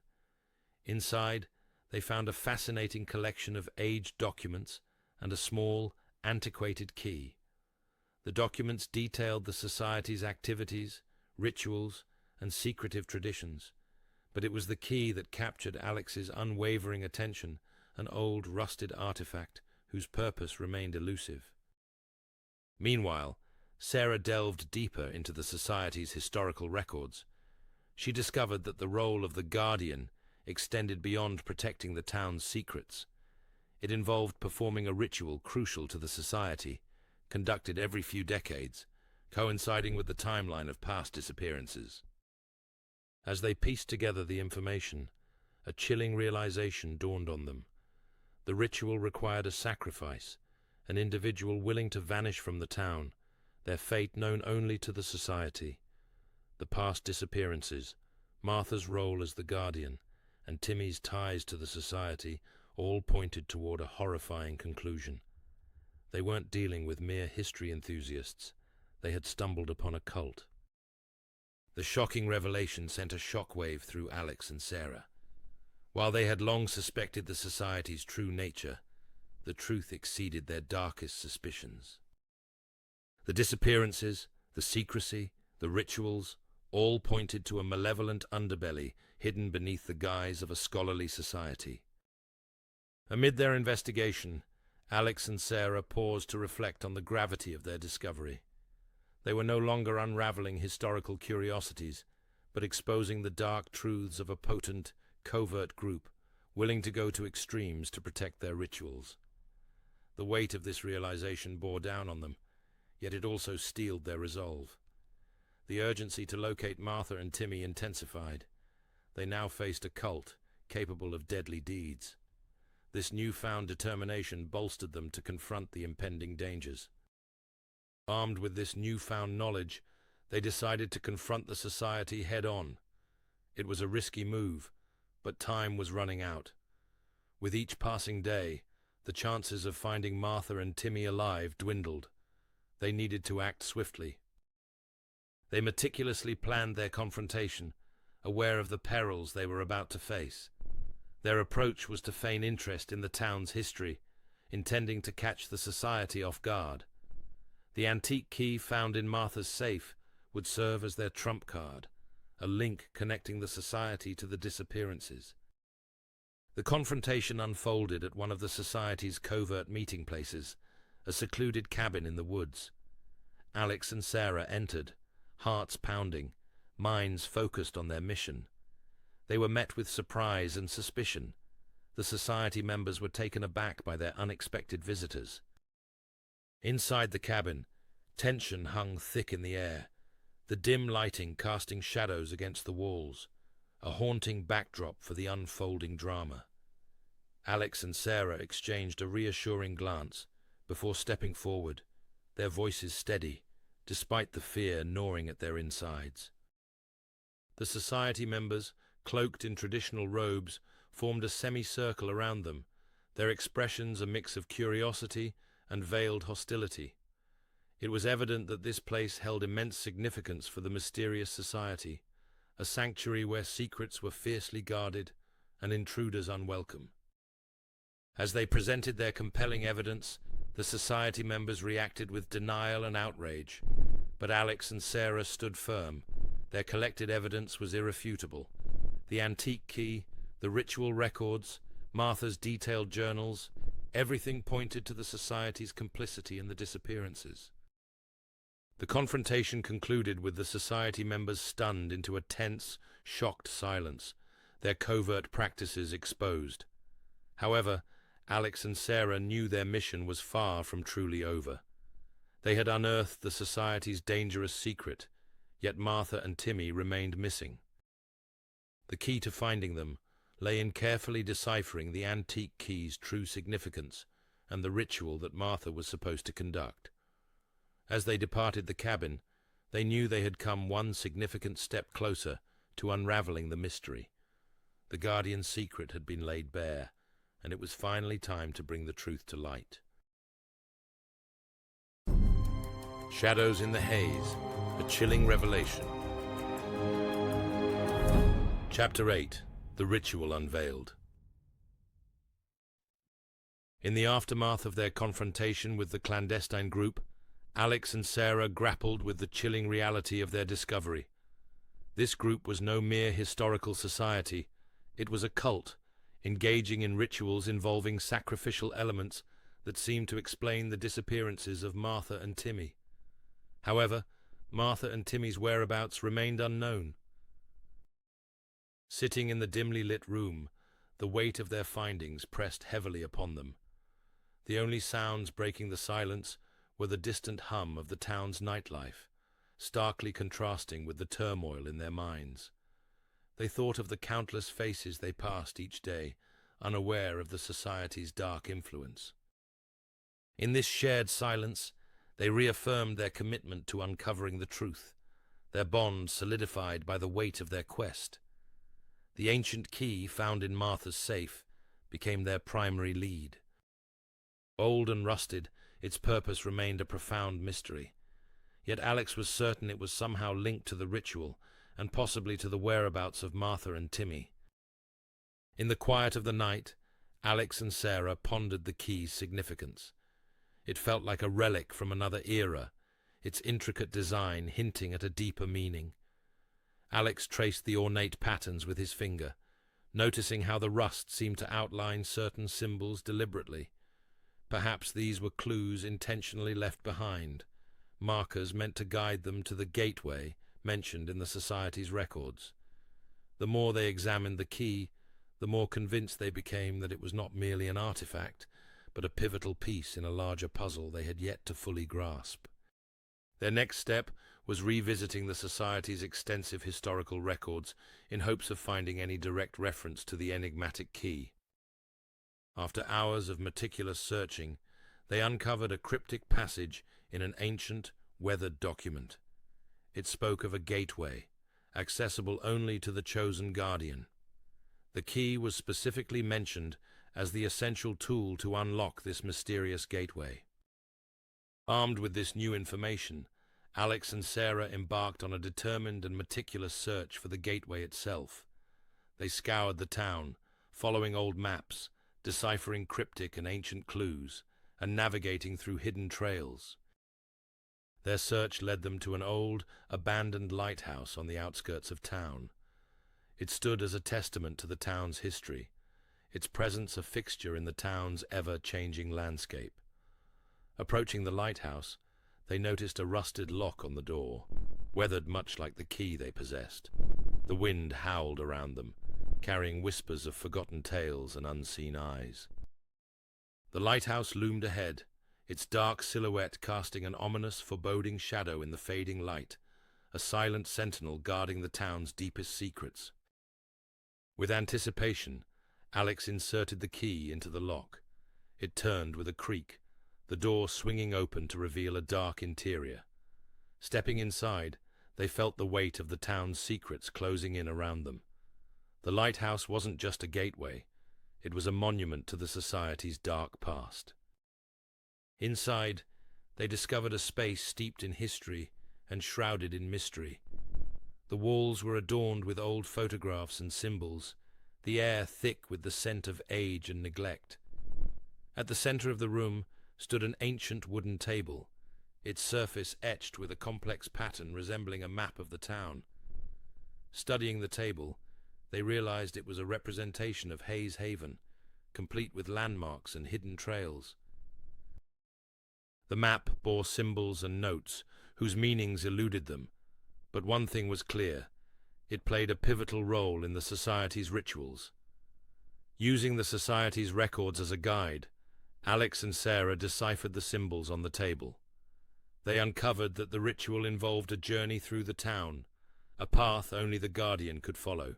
Inside, they found a fascinating collection of aged documents and a small, antiquated key. The documents detailed the Society's activities, rituals, and secretive traditions, but it was the key that captured Alex's unwavering attention, an old, rusted artifact whose purpose remained elusive. Meanwhile, Sarah delved deeper into the Society's historical records. She discovered that the role of the Guardian extended beyond protecting the town's secrets. It involved performing a ritual crucial to the Society, conducted every few decades, coinciding with the timeline of past disappearances. As they pieced together the information, a chilling realization dawned on them. The ritual required a sacrifice, an individual willing to vanish from the town, their fate known only to the Society. The past disappearances, Martha's role as the Guardian, and Timmy's ties to the Society all pointed toward a horrifying conclusion. They weren't dealing with mere history enthusiasts. They had stumbled upon a cult. The shocking revelation sent a shockwave through Alex and Sarah. While they had long suspected the Society's true nature, the truth exceeded their darkest suspicions. The disappearances, the secrecy, the rituals, all pointed to a malevolent underbelly hidden beneath the guise of a scholarly society. Amid their investigation, Alex and Sarah paused to reflect on the gravity of their discovery. They were no longer unraveling historical curiosities, but exposing the dark truths of a potent, covert group, willing to go to extremes to protect their rituals. The weight of this realization bore down on them, yet it also steeled their resolve. The urgency to locate Martha and Timmy intensified. They now faced a cult capable of deadly deeds. This newfound determination bolstered them to confront the impending dangers. Armed with this newfound knowledge, they decided to confront the Society head-on. It was a risky move, but time was running out. With each passing day, the chances of finding Martha and Timmy alive dwindled. They needed to act swiftly. They meticulously planned their confrontation, aware of the perils they were about to face. Their approach was to feign interest in the town's history, intending to catch the Society off guard. The antique key found in Martha's safe would serve as their trump card, a link connecting the Society to the disappearances. The confrontation unfolded at one of the Society's covert meeting places, a secluded cabin in the woods. Alex and Sarah entered, hearts pounding, minds focused on their mission. They were met with surprise and suspicion. The society members were taken aback by their unexpected visitors. Inside the cabin, tension hung thick in the air, the dim lighting casting shadows against the walls, a haunting backdrop for the unfolding drama. Alex and Sarah exchanged a reassuring glance before stepping forward, their voices steady, despite the fear gnawing at their insides. The society members, cloaked in traditional robes, formed a semicircle around them, their expressions a mix of curiosity and veiled hostility. It was evident that this place held immense significance for the mysterious society, a sanctuary where secrets were fiercely guarded and intruders unwelcome. As they presented their compelling evidence, the society members reacted with denial and outrage, but Alex and Sarah stood firm. Their collected evidence was irrefutable. The antique key, the ritual records, Martha's detailed journals, everything pointed to the society's complicity in the disappearances. The confrontation concluded with the society members stunned into a tense, shocked silence, their covert practices exposed. However, Alex and Sarah knew their mission was far from truly over. They had unearthed the society's dangerous secret, yet Martha and Timmy remained missing. The key to finding them lay in carefully deciphering the antique key's true significance and the ritual that Martha was supposed to conduct. As they departed the cabin, they knew they had come one significant step closer to unraveling the mystery. The Guardian's secret had been laid bare, and it was finally time to bring the truth to light. Shadows in the Haze, a chilling revelation. Chapter 8, The Ritual Unveiled. In the aftermath of their confrontation with the clandestine group, Alex and Sarah grappled with the chilling reality of their discovery. This group was no mere historical society. It was a cult, engaging in rituals involving sacrificial elements that seemed to explain the disappearances of Martha and Timmy. However, Martha and Timmy's whereabouts remained unknown. Sitting in the dimly lit room, the weight of their findings pressed heavily upon them. The only sounds breaking the silence were the distant hum of the town's nightlife, starkly contrasting with the turmoil in their minds. They thought of the countless faces they passed each day, unaware of the society's dark influence. In this shared silence, they reaffirmed their commitment to uncovering the truth, their bond solidified by the weight of their quest. The ancient key found in Martha's safe became their primary lead. Old and rusted, its purpose remained a profound mystery. Yet Alex was certain it was somehow linked to the ritual, and possibly to the whereabouts of Martha and Timmy. In the quiet of the night, Alex and Sarah pondered the key's significance. It felt like a relic from another era, its intricate design hinting at a deeper meaning. Alex traced the ornate patterns with his finger, noticing how the rust seemed to outline certain symbols deliberately. Perhaps these were clues intentionally left behind, markers meant to guide them to the gateway mentioned in the society's records. The more they examined the key, the more convinced they became that it was not merely an artifact, but a pivotal piece in a larger puzzle they had yet to fully grasp. Their next step was revisiting the society's extensive historical records in hopes of finding any direct reference to the enigmatic key. After hours of meticulous searching, they uncovered a cryptic passage in an ancient, weathered document. It spoke of a gateway, accessible only to the chosen guardian. The key was specifically mentioned as the essential tool to unlock this mysterious gateway. Armed with this new information, Alex and Sarah embarked on a determined and meticulous search for the gateway itself. They scoured the town, following old maps, deciphering cryptic and ancient clues, and navigating through hidden trails. Their search led them to an old, abandoned lighthouse on the outskirts of town. It stood as a testament to the town's history, its presence a fixture in the town's ever-changing landscape. Approaching the lighthouse, they noticed a rusted lock on the door, weathered much like the key they possessed. The wind howled around them, carrying whispers of forgotten tales and unseen eyes. The lighthouse loomed ahead, its dark silhouette casting an ominous, foreboding shadow in the fading light, a silent sentinel guarding the town's deepest secrets. With anticipation, Alex inserted the key into the lock. It turned with a creak, the door swinging open to reveal a dark interior. Stepping inside, they felt the weight of the town's secrets closing in around them. The lighthouse wasn't just a gateway, it was a monument to the society's dark past. Inside, they discovered a space steeped in history and shrouded in mystery. The walls were adorned with old photographs and symbols, the air thick with the scent of age and neglect. At the center of the room stood an ancient wooden table, its surface etched with a complex pattern resembling a map of the town. Studying the table, they realized it was a representation of Haze Haven, complete with landmarks and hidden trails. The map bore symbols and notes whose meanings eluded them, but one thing was clear: it played a pivotal role in the society's rituals. Using the society's records as a guide, Alex and Sarah deciphered the symbols on the table. They uncovered that the ritual involved a journey through the town, a path only the Guardian could follow.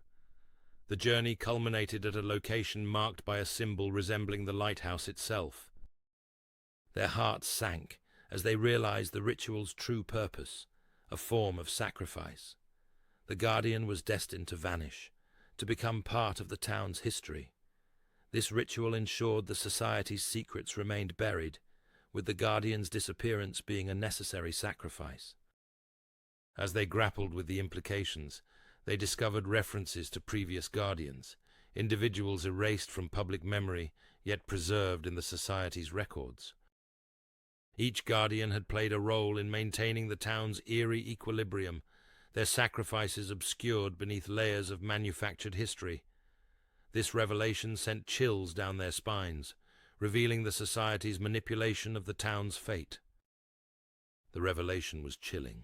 The journey culminated at a location marked by a symbol resembling the lighthouse itself. Their hearts sank as they realized the ritual's true purpose, a form of sacrifice. The Guardian was destined to vanish, to become part of the town's history. This ritual ensured the society's secrets remained buried, with the Guardian's disappearance being a necessary sacrifice. As they grappled with the implications, they discovered references to previous Guardians, individuals erased from public memory, yet preserved in the society's records. Each Guardian had played a role in maintaining the town's eerie equilibrium, their sacrifices obscured beneath layers of manufactured history. This revelation sent chills down their spines, revealing the society's manipulation of the town's fate. The revelation was chilling.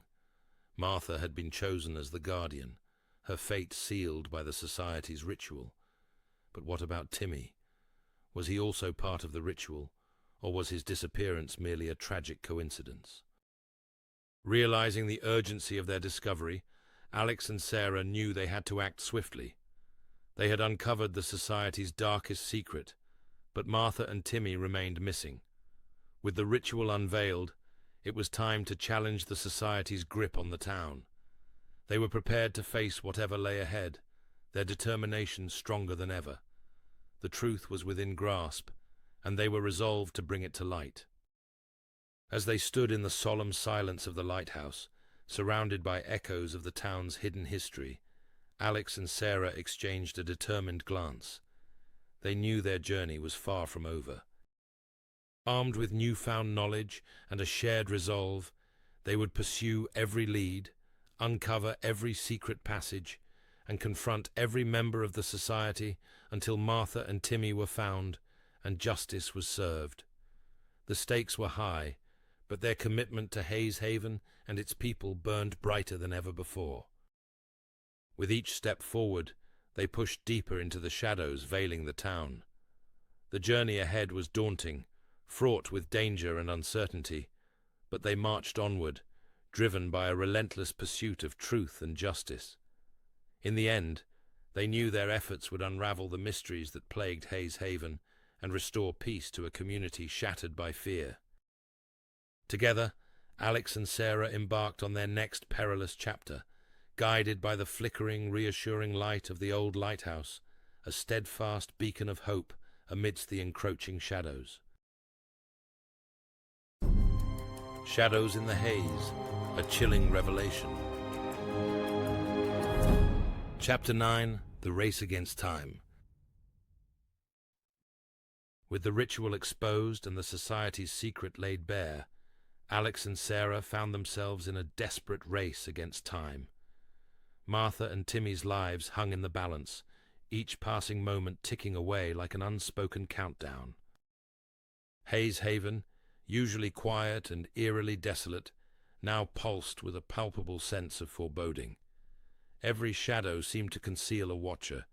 Martha had been chosen as the Guardian, her fate sealed by the society's ritual. But what about Timmy? Was he also part of the ritual, or was his disappearance merely a tragic coincidence? Realizing the urgency of their discovery, Alex and Sarah knew they had to act swiftly. They had uncovered the society's darkest secret, but Martha and Timmy remained missing. With the ritual unveiled, it was time to challenge the society's grip on the town. They were prepared to face whatever lay ahead, their determination stronger than ever. The truth was within grasp, and they were resolved to bring it to light. As they stood in the solemn silence of the lighthouse, surrounded by echoes of the town's hidden history, Alex and Sarah exchanged a determined glance. They knew their journey was far from over. Armed with newfound knowledge and a shared resolve, they would pursue every lead, uncover every secret passage, and confront every member of the society until Martha and Timmy were found and justice was served. The stakes were high, but their commitment to Haze Haven and its people burned brighter than ever before. With each step forward, they pushed deeper into the shadows veiling the town. The journey ahead was daunting, fraught with danger and uncertainty, but they marched onward, driven by a relentless pursuit of truth and justice. In the end, they knew their efforts would unravel the mysteries that plagued Haze Haven and restore peace to a community shattered by fear. Together, Alex and Sarah embarked on their next perilous chapter, guided by the flickering, reassuring light of the old lighthouse, a steadfast beacon of hope amidst the encroaching shadows. Shadows in the Haze, a chilling revelation. Chapter 9, The Race Against Time. With the ritual exposed and the society's secret laid bare, Alex and Sarah found themselves in a desperate race against time. Martha and Timmy's lives hung in the balance, each passing moment ticking away like an unspoken countdown. Haze Haven, usually quiet and eerily desolate, now pulsed with a palpable sense of foreboding. Every shadow seemed to conceal a watcher,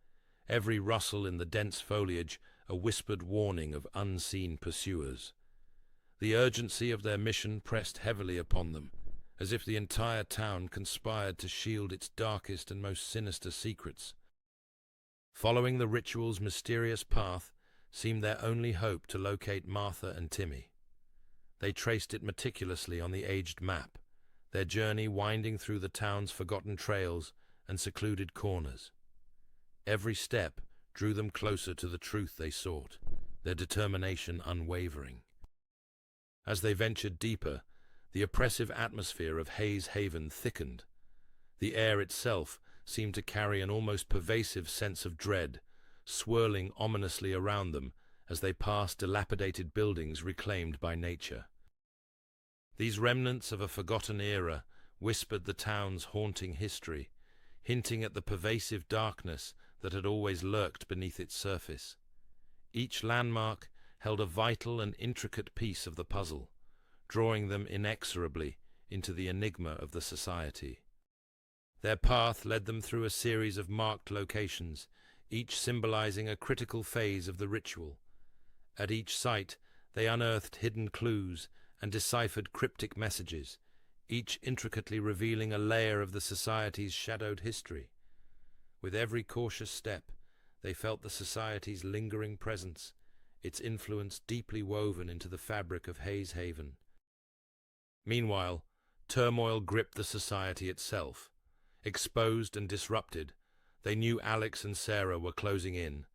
every rustle in the dense foliage a whispered warning of unseen pursuers. The urgency of their mission pressed heavily upon them, as if the entire town conspired to shield its darkest and most sinister secrets. Following the ritual's mysterious path seemed their only hope to locate Martha and Timmy. They traced it meticulously on the aged map, their journey winding through the town's forgotten trails and secluded corners. Every step drew them closer to the truth they sought, their determination unwavering. As they ventured deeper, the oppressive atmosphere of Haze Haven thickened. The air itself seemed to carry an almost pervasive sense of dread, swirling ominously around them as they passed dilapidated buildings reclaimed by nature. These remnants of a forgotten era whispered the town's haunting history, hinting at the pervasive darkness that had always lurked beneath its surface. Each landmark held a vital and intricate piece of the puzzle, drawing them inexorably into the enigma of the society. Their path led them through a series of marked locations, each symbolizing a critical phase of the ritual. At each site, they unearthed hidden clues and deciphered cryptic messages, each intricately revealing a layer of the society's shadowed history. With every cautious step, they felt the society's lingering presence, its influence deeply woven into the fabric of Haze Haven. Meanwhile, turmoil gripped the society itself. Exposed and disrupted, they knew Alex and Sarah were closing in,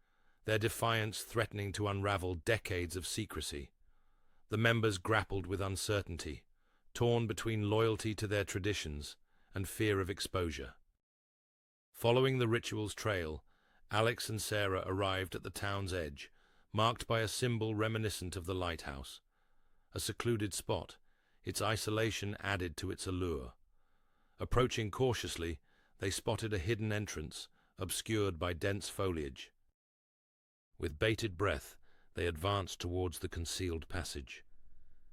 their defiance threatening to unravel decades of secrecy. The members grappled with uncertainty, torn between loyalty to their traditions and fear of exposure. Following the ritual's trail, Alex and Sarah arrived at the town's edge, marked by a symbol reminiscent of the lighthouse. A secluded spot, its isolation added to its allure. Approaching cautiously, they spotted a hidden entrance, obscured by dense foliage. With bated breath, they advanced towards the concealed passage.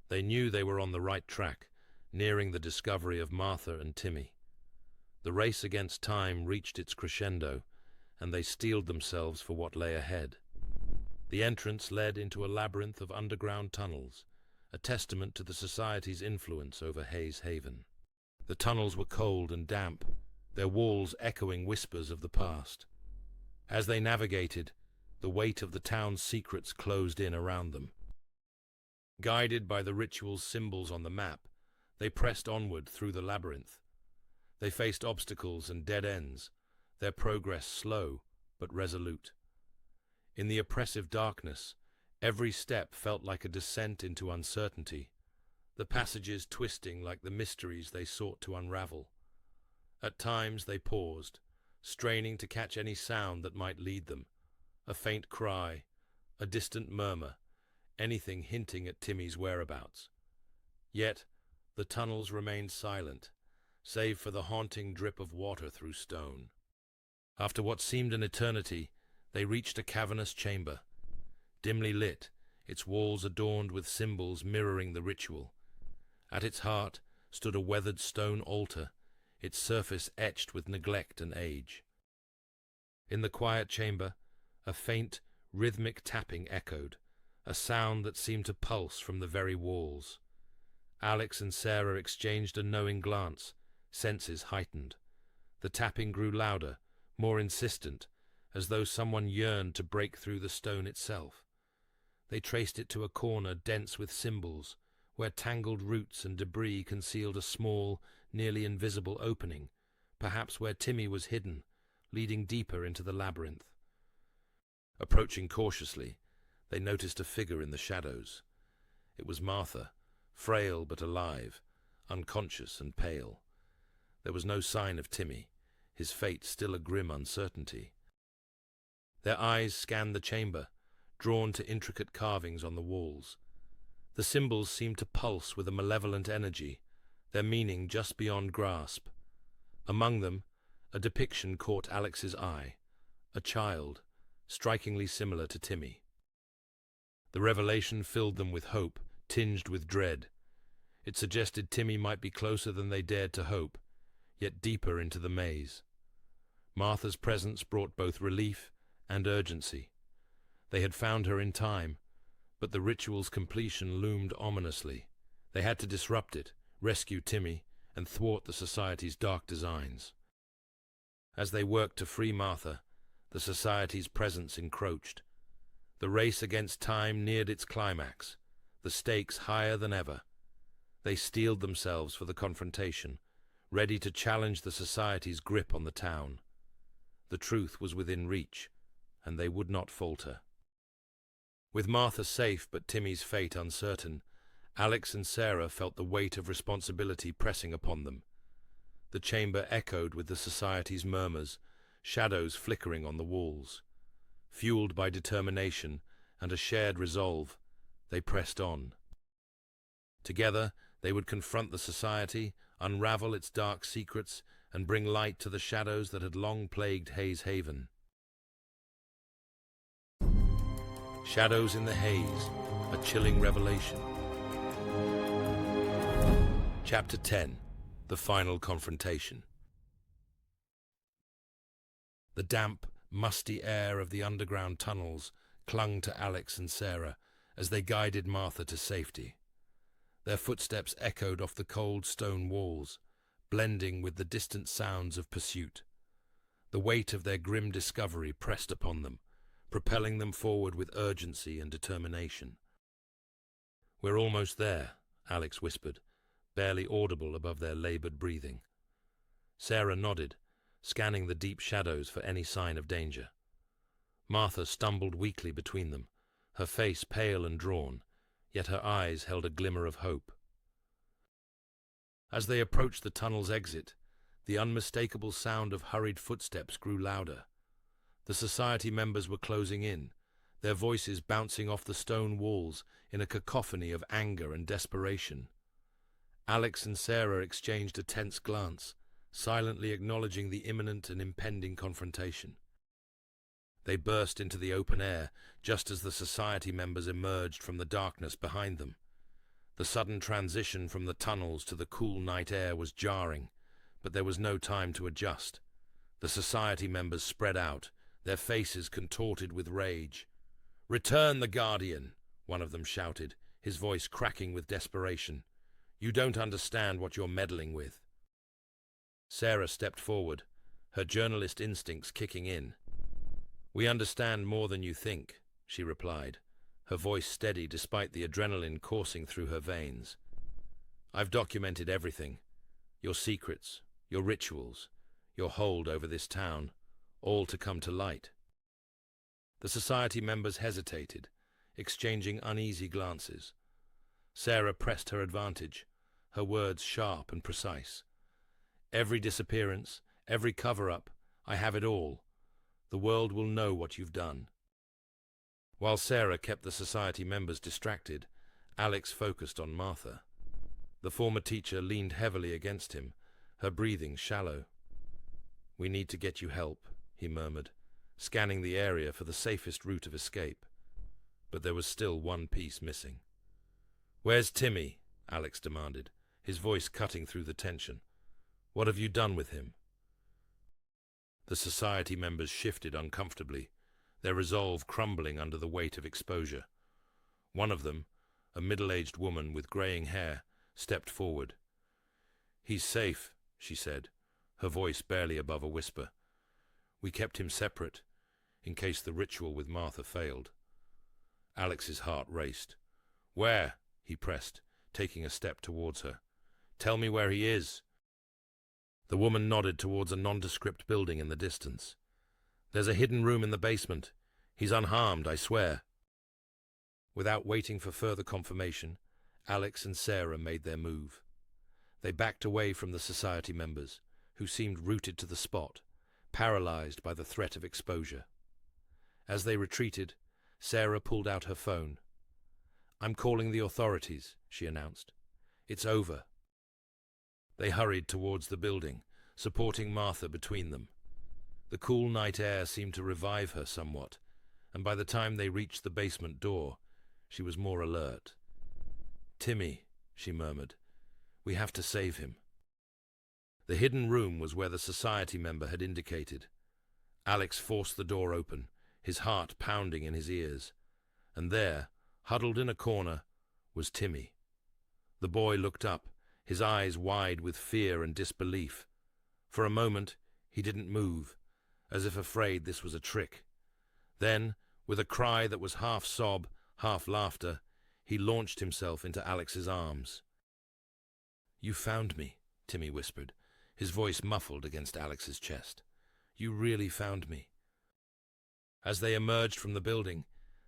They knew they were on the right track, nearing the discovery of Martha and Timmy. The race against time reached its crescendo, and they steeled themselves for what lay ahead. The entrance led into a labyrinth of underground tunnels, a testament to the society's influence over Haze Haven. The tunnels were cold and damp, their walls echoing whispers of the past. As they navigated, the weight of the town's secrets closed in around them. Guided by the ritual's symbols on the map, they pressed onward through the labyrinth. They faced obstacles and dead ends, their progress slow but resolute. In the oppressive darkness, every step felt like a descent into uncertainty, the passages twisting like the mysteries they sought to unravel. At times they paused, straining to catch any sound that might lead them, a faint cry, a distant murmur, anything hinting at Timmy's whereabouts. Yet the tunnels remained silent, save for the haunting drip of water through stone. After what seemed an eternity, they reached a cavernous chamber. Dimly lit, its walls adorned with symbols mirroring the ritual. At its heart stood a weathered stone altar, its surface etched with neglect and age. In the quiet chamber, a faint, rhythmic tapping echoed, a sound that seemed to pulse from the very walls. Alex and Sarah exchanged a knowing glance, senses heightened. The tapping grew louder, more insistent, as though someone yearned to break through the stone itself. They traced it to a corner dense with symbols, where tangled roots and debris concealed a small, nearly invisible opening, perhaps where Timmy was hidden, leading deeper into the labyrinth. Approaching cautiously, they noticed a figure in the shadows. It was Martha, frail but alive, unconscious and pale. There was no sign of Timmy, his fate still a grim uncertainty. Their eyes scanned the chamber, drawn to intricate carvings on the walls. The symbols seemed to pulse with a malevolent energy, their meaning just beyond grasp. Among them, a depiction caught Alex's eye, a child, strikingly similar to Timmy. The revelation filled them with hope, tinged with dread. It suggested Timmy might be closer than they dared to hope, yet deeper into the maze. Martha's presence brought both relief and urgency. They had found her in time, but the ritual's completion loomed ominously. They had to disrupt it, rescue Timmy, and thwart the Society's dark designs. As they worked to free Martha, the Society's presence encroached. The race against time neared its climax, the stakes higher than ever. They steeled themselves for the confrontation, ready to challenge the Society's grip on the town. The truth was within reach, and they would not falter. With Martha safe but Timmy's fate uncertain, Alex and Sarah felt the weight of responsibility pressing upon them. The chamber echoed with the Society's murmurs, shadows flickering on the walls. Fueled by determination and a shared resolve, they pressed on. Together, they would confront the Society, unravel its dark secrets, and bring light to the shadows that had long plagued Haze Haven. Shadows in the Haze, a chilling revelation. Chapter 10. The Final Confrontation. The damp, musty air of the underground tunnels clung to Alex and Sarah as they guided Martha to safety. Their footsteps echoed off the cold stone walls, blending with the distant sounds of pursuit. The weight of their grim discovery pressed upon them, propelling them forward with urgency and determination. "We're almost there," Alex whispered, barely audible above their labored breathing. Sarah nodded, scanning the deep shadows for any sign of danger. Martha stumbled weakly between them, her face pale and drawn, yet her eyes held a glimmer of hope. As they approached the tunnel's exit, the unmistakable sound of hurried footsteps grew louder. The Society members were closing in, their voices bouncing off the stone walls in a cacophony of anger and desperation. Alex and Sarah exchanged a tense glance, silently acknowledging the imminent and impending confrontation. They burst into the open air just as the Society members emerged from the darkness behind them. The sudden transition from the tunnels to the cool night air was jarring, but there was no time to adjust. The Society members spread out, their faces contorted with rage. "Return the Guardian," one of them shouted, his voice cracking with desperation. "You don't understand what you're meddling with." Sarah stepped forward, her journalist instincts kicking in. "We understand more than you think," she replied, her voice steady despite the adrenaline coursing through her veins. "I've documented everything. Your secrets, your rituals, your hold over this town, all to come to light." The Society members hesitated, exchanging uneasy glances. Sarah pressed her advantage, her words sharp and precise. "Every disappearance, every cover-up, I have it all. The world will know what you've done." While Sarah kept the Society members distracted, Alex focused on Martha. The former teacher leaned heavily against him, her breathing shallow. "We need to get you help," he murmured, scanning the area for the safest route of escape. But there was still one piece missing. "Where's Timmy?" Alex demanded, his voice cutting through the tension. "What have you done with him?" The Society members shifted uncomfortably, their resolve crumbling under the weight of exposure. One of them, a middle-aged woman with graying hair, stepped forward. "He's safe," she said, her voice barely above a whisper. "We kept him separate, in case the ritual with Martha failed." Alex's heart raced. "Where?" he pressed, taking a step towards her. "Tell me where he is." The woman nodded towards a nondescript building in the distance. "There's a hidden room in the basement. He's unharmed, I swear." Without waiting for further confirmation, Alex and Sarah made their move. They backed away from the Society members, who seemed rooted to the spot, paralyzed by the threat of exposure. As they retreated, Sarah pulled out her phone. "I'm calling the authorities," she announced. "It's over." They hurried towards the building, supporting Martha between them. The cool night air seemed to revive her somewhat, and by the time they reached the basement door, she was more alert. "Timmy," she murmured, "we have to save him." The hidden room was where the Society member had indicated. Alex forced the door open, his heart pounding in his ears. And there, huddled in a corner, was Timmy. The boy looked up, his eyes wide with fear and disbelief. For a moment, he didn't move, as if afraid this was a trick. Then, with a cry that was half sob, half laughter, he launched himself into Alex's arms. "You found me," Timmy whispered, his voice muffled against Alex's chest. "You really found me." As they emerged from the building,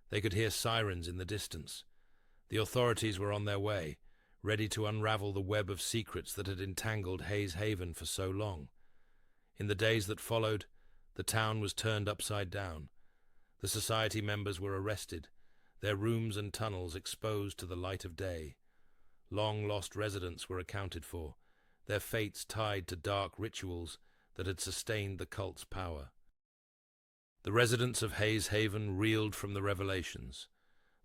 they could hear sirens in the distance. The authorities were on their way, ready to unravel the web of secrets that had entangled Haze Haven for so long. In the days that followed, the town was turned upside down. The society members were arrested, their rooms and tunnels exposed to the light of day. Long-lost residents were accounted for, their fates tied to dark rituals that had sustained the cult's power. The residents of Haze Haven reeled from the revelations.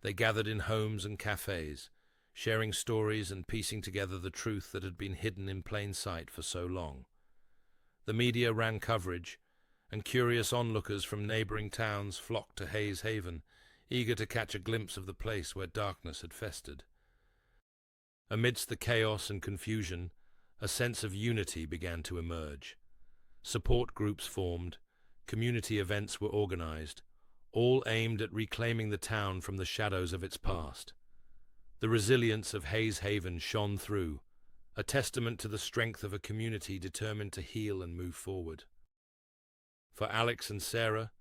They gathered in homes and cafes, sharing stories and piecing together the truth that had been hidden in plain sight for so long. The media ran coverage, and curious onlookers from neighboring towns flocked to Haze Haven, eager to catch a glimpse of the place where darkness had festered. Amidst the chaos and confusion, a sense of unity began to emerge. Support groups formed, community events were organized, all aimed at reclaiming the town from the shadows of its past. The resilience of Haze Haven shone through, a testament to the strength of a community determined to heal and move forward. For Alex and Sarah,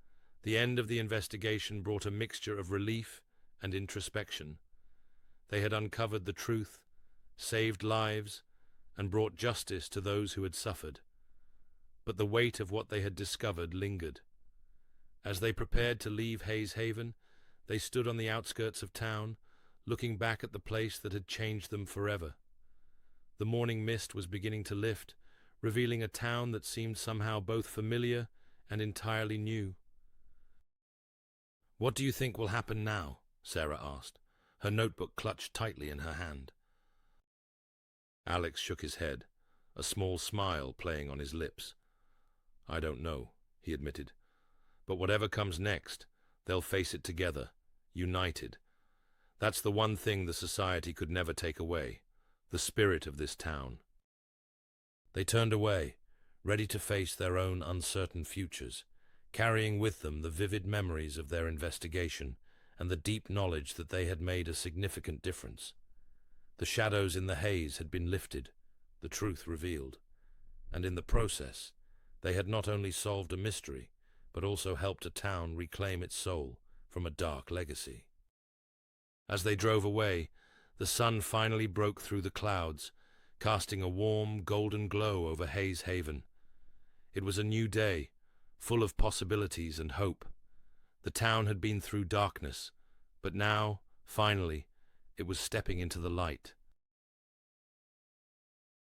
the end of the investigation brought a mixture of relief and introspection. They had uncovered the truth, saved lives, and brought justice to those who had suffered. But the weight of what they had discovered lingered. As they prepared to leave Haze Haven, they stood on the outskirts of town, looking back at the place that had changed them forever. The morning mist was beginning to lift, revealing a town that seemed somehow both familiar and entirely new. "What do you think will happen now?" Sarah asked, her notebook clutched tightly in her hand. Alex shook his head, a small smile playing on his lips. "I don't know," he admitted. "But whatever comes next, they'll face it together, united. That's the one thing the society could never take away, the spirit of this town." They turned away, ready to face their own uncertain futures, carrying with them the vivid memories of their investigation and the deep knowledge that they had made a significant difference. The shadows in the haze had been lifted, the truth revealed, and in the process, they had not only solved a mystery, but also helped a town reclaim its soul from a dark legacy. As they drove away, the sun finally broke through the clouds, casting a warm, golden glow over Haze Haven. It was a new day, full of possibilities and hope. The town had been through darkness, but now, finally, it was stepping into the light.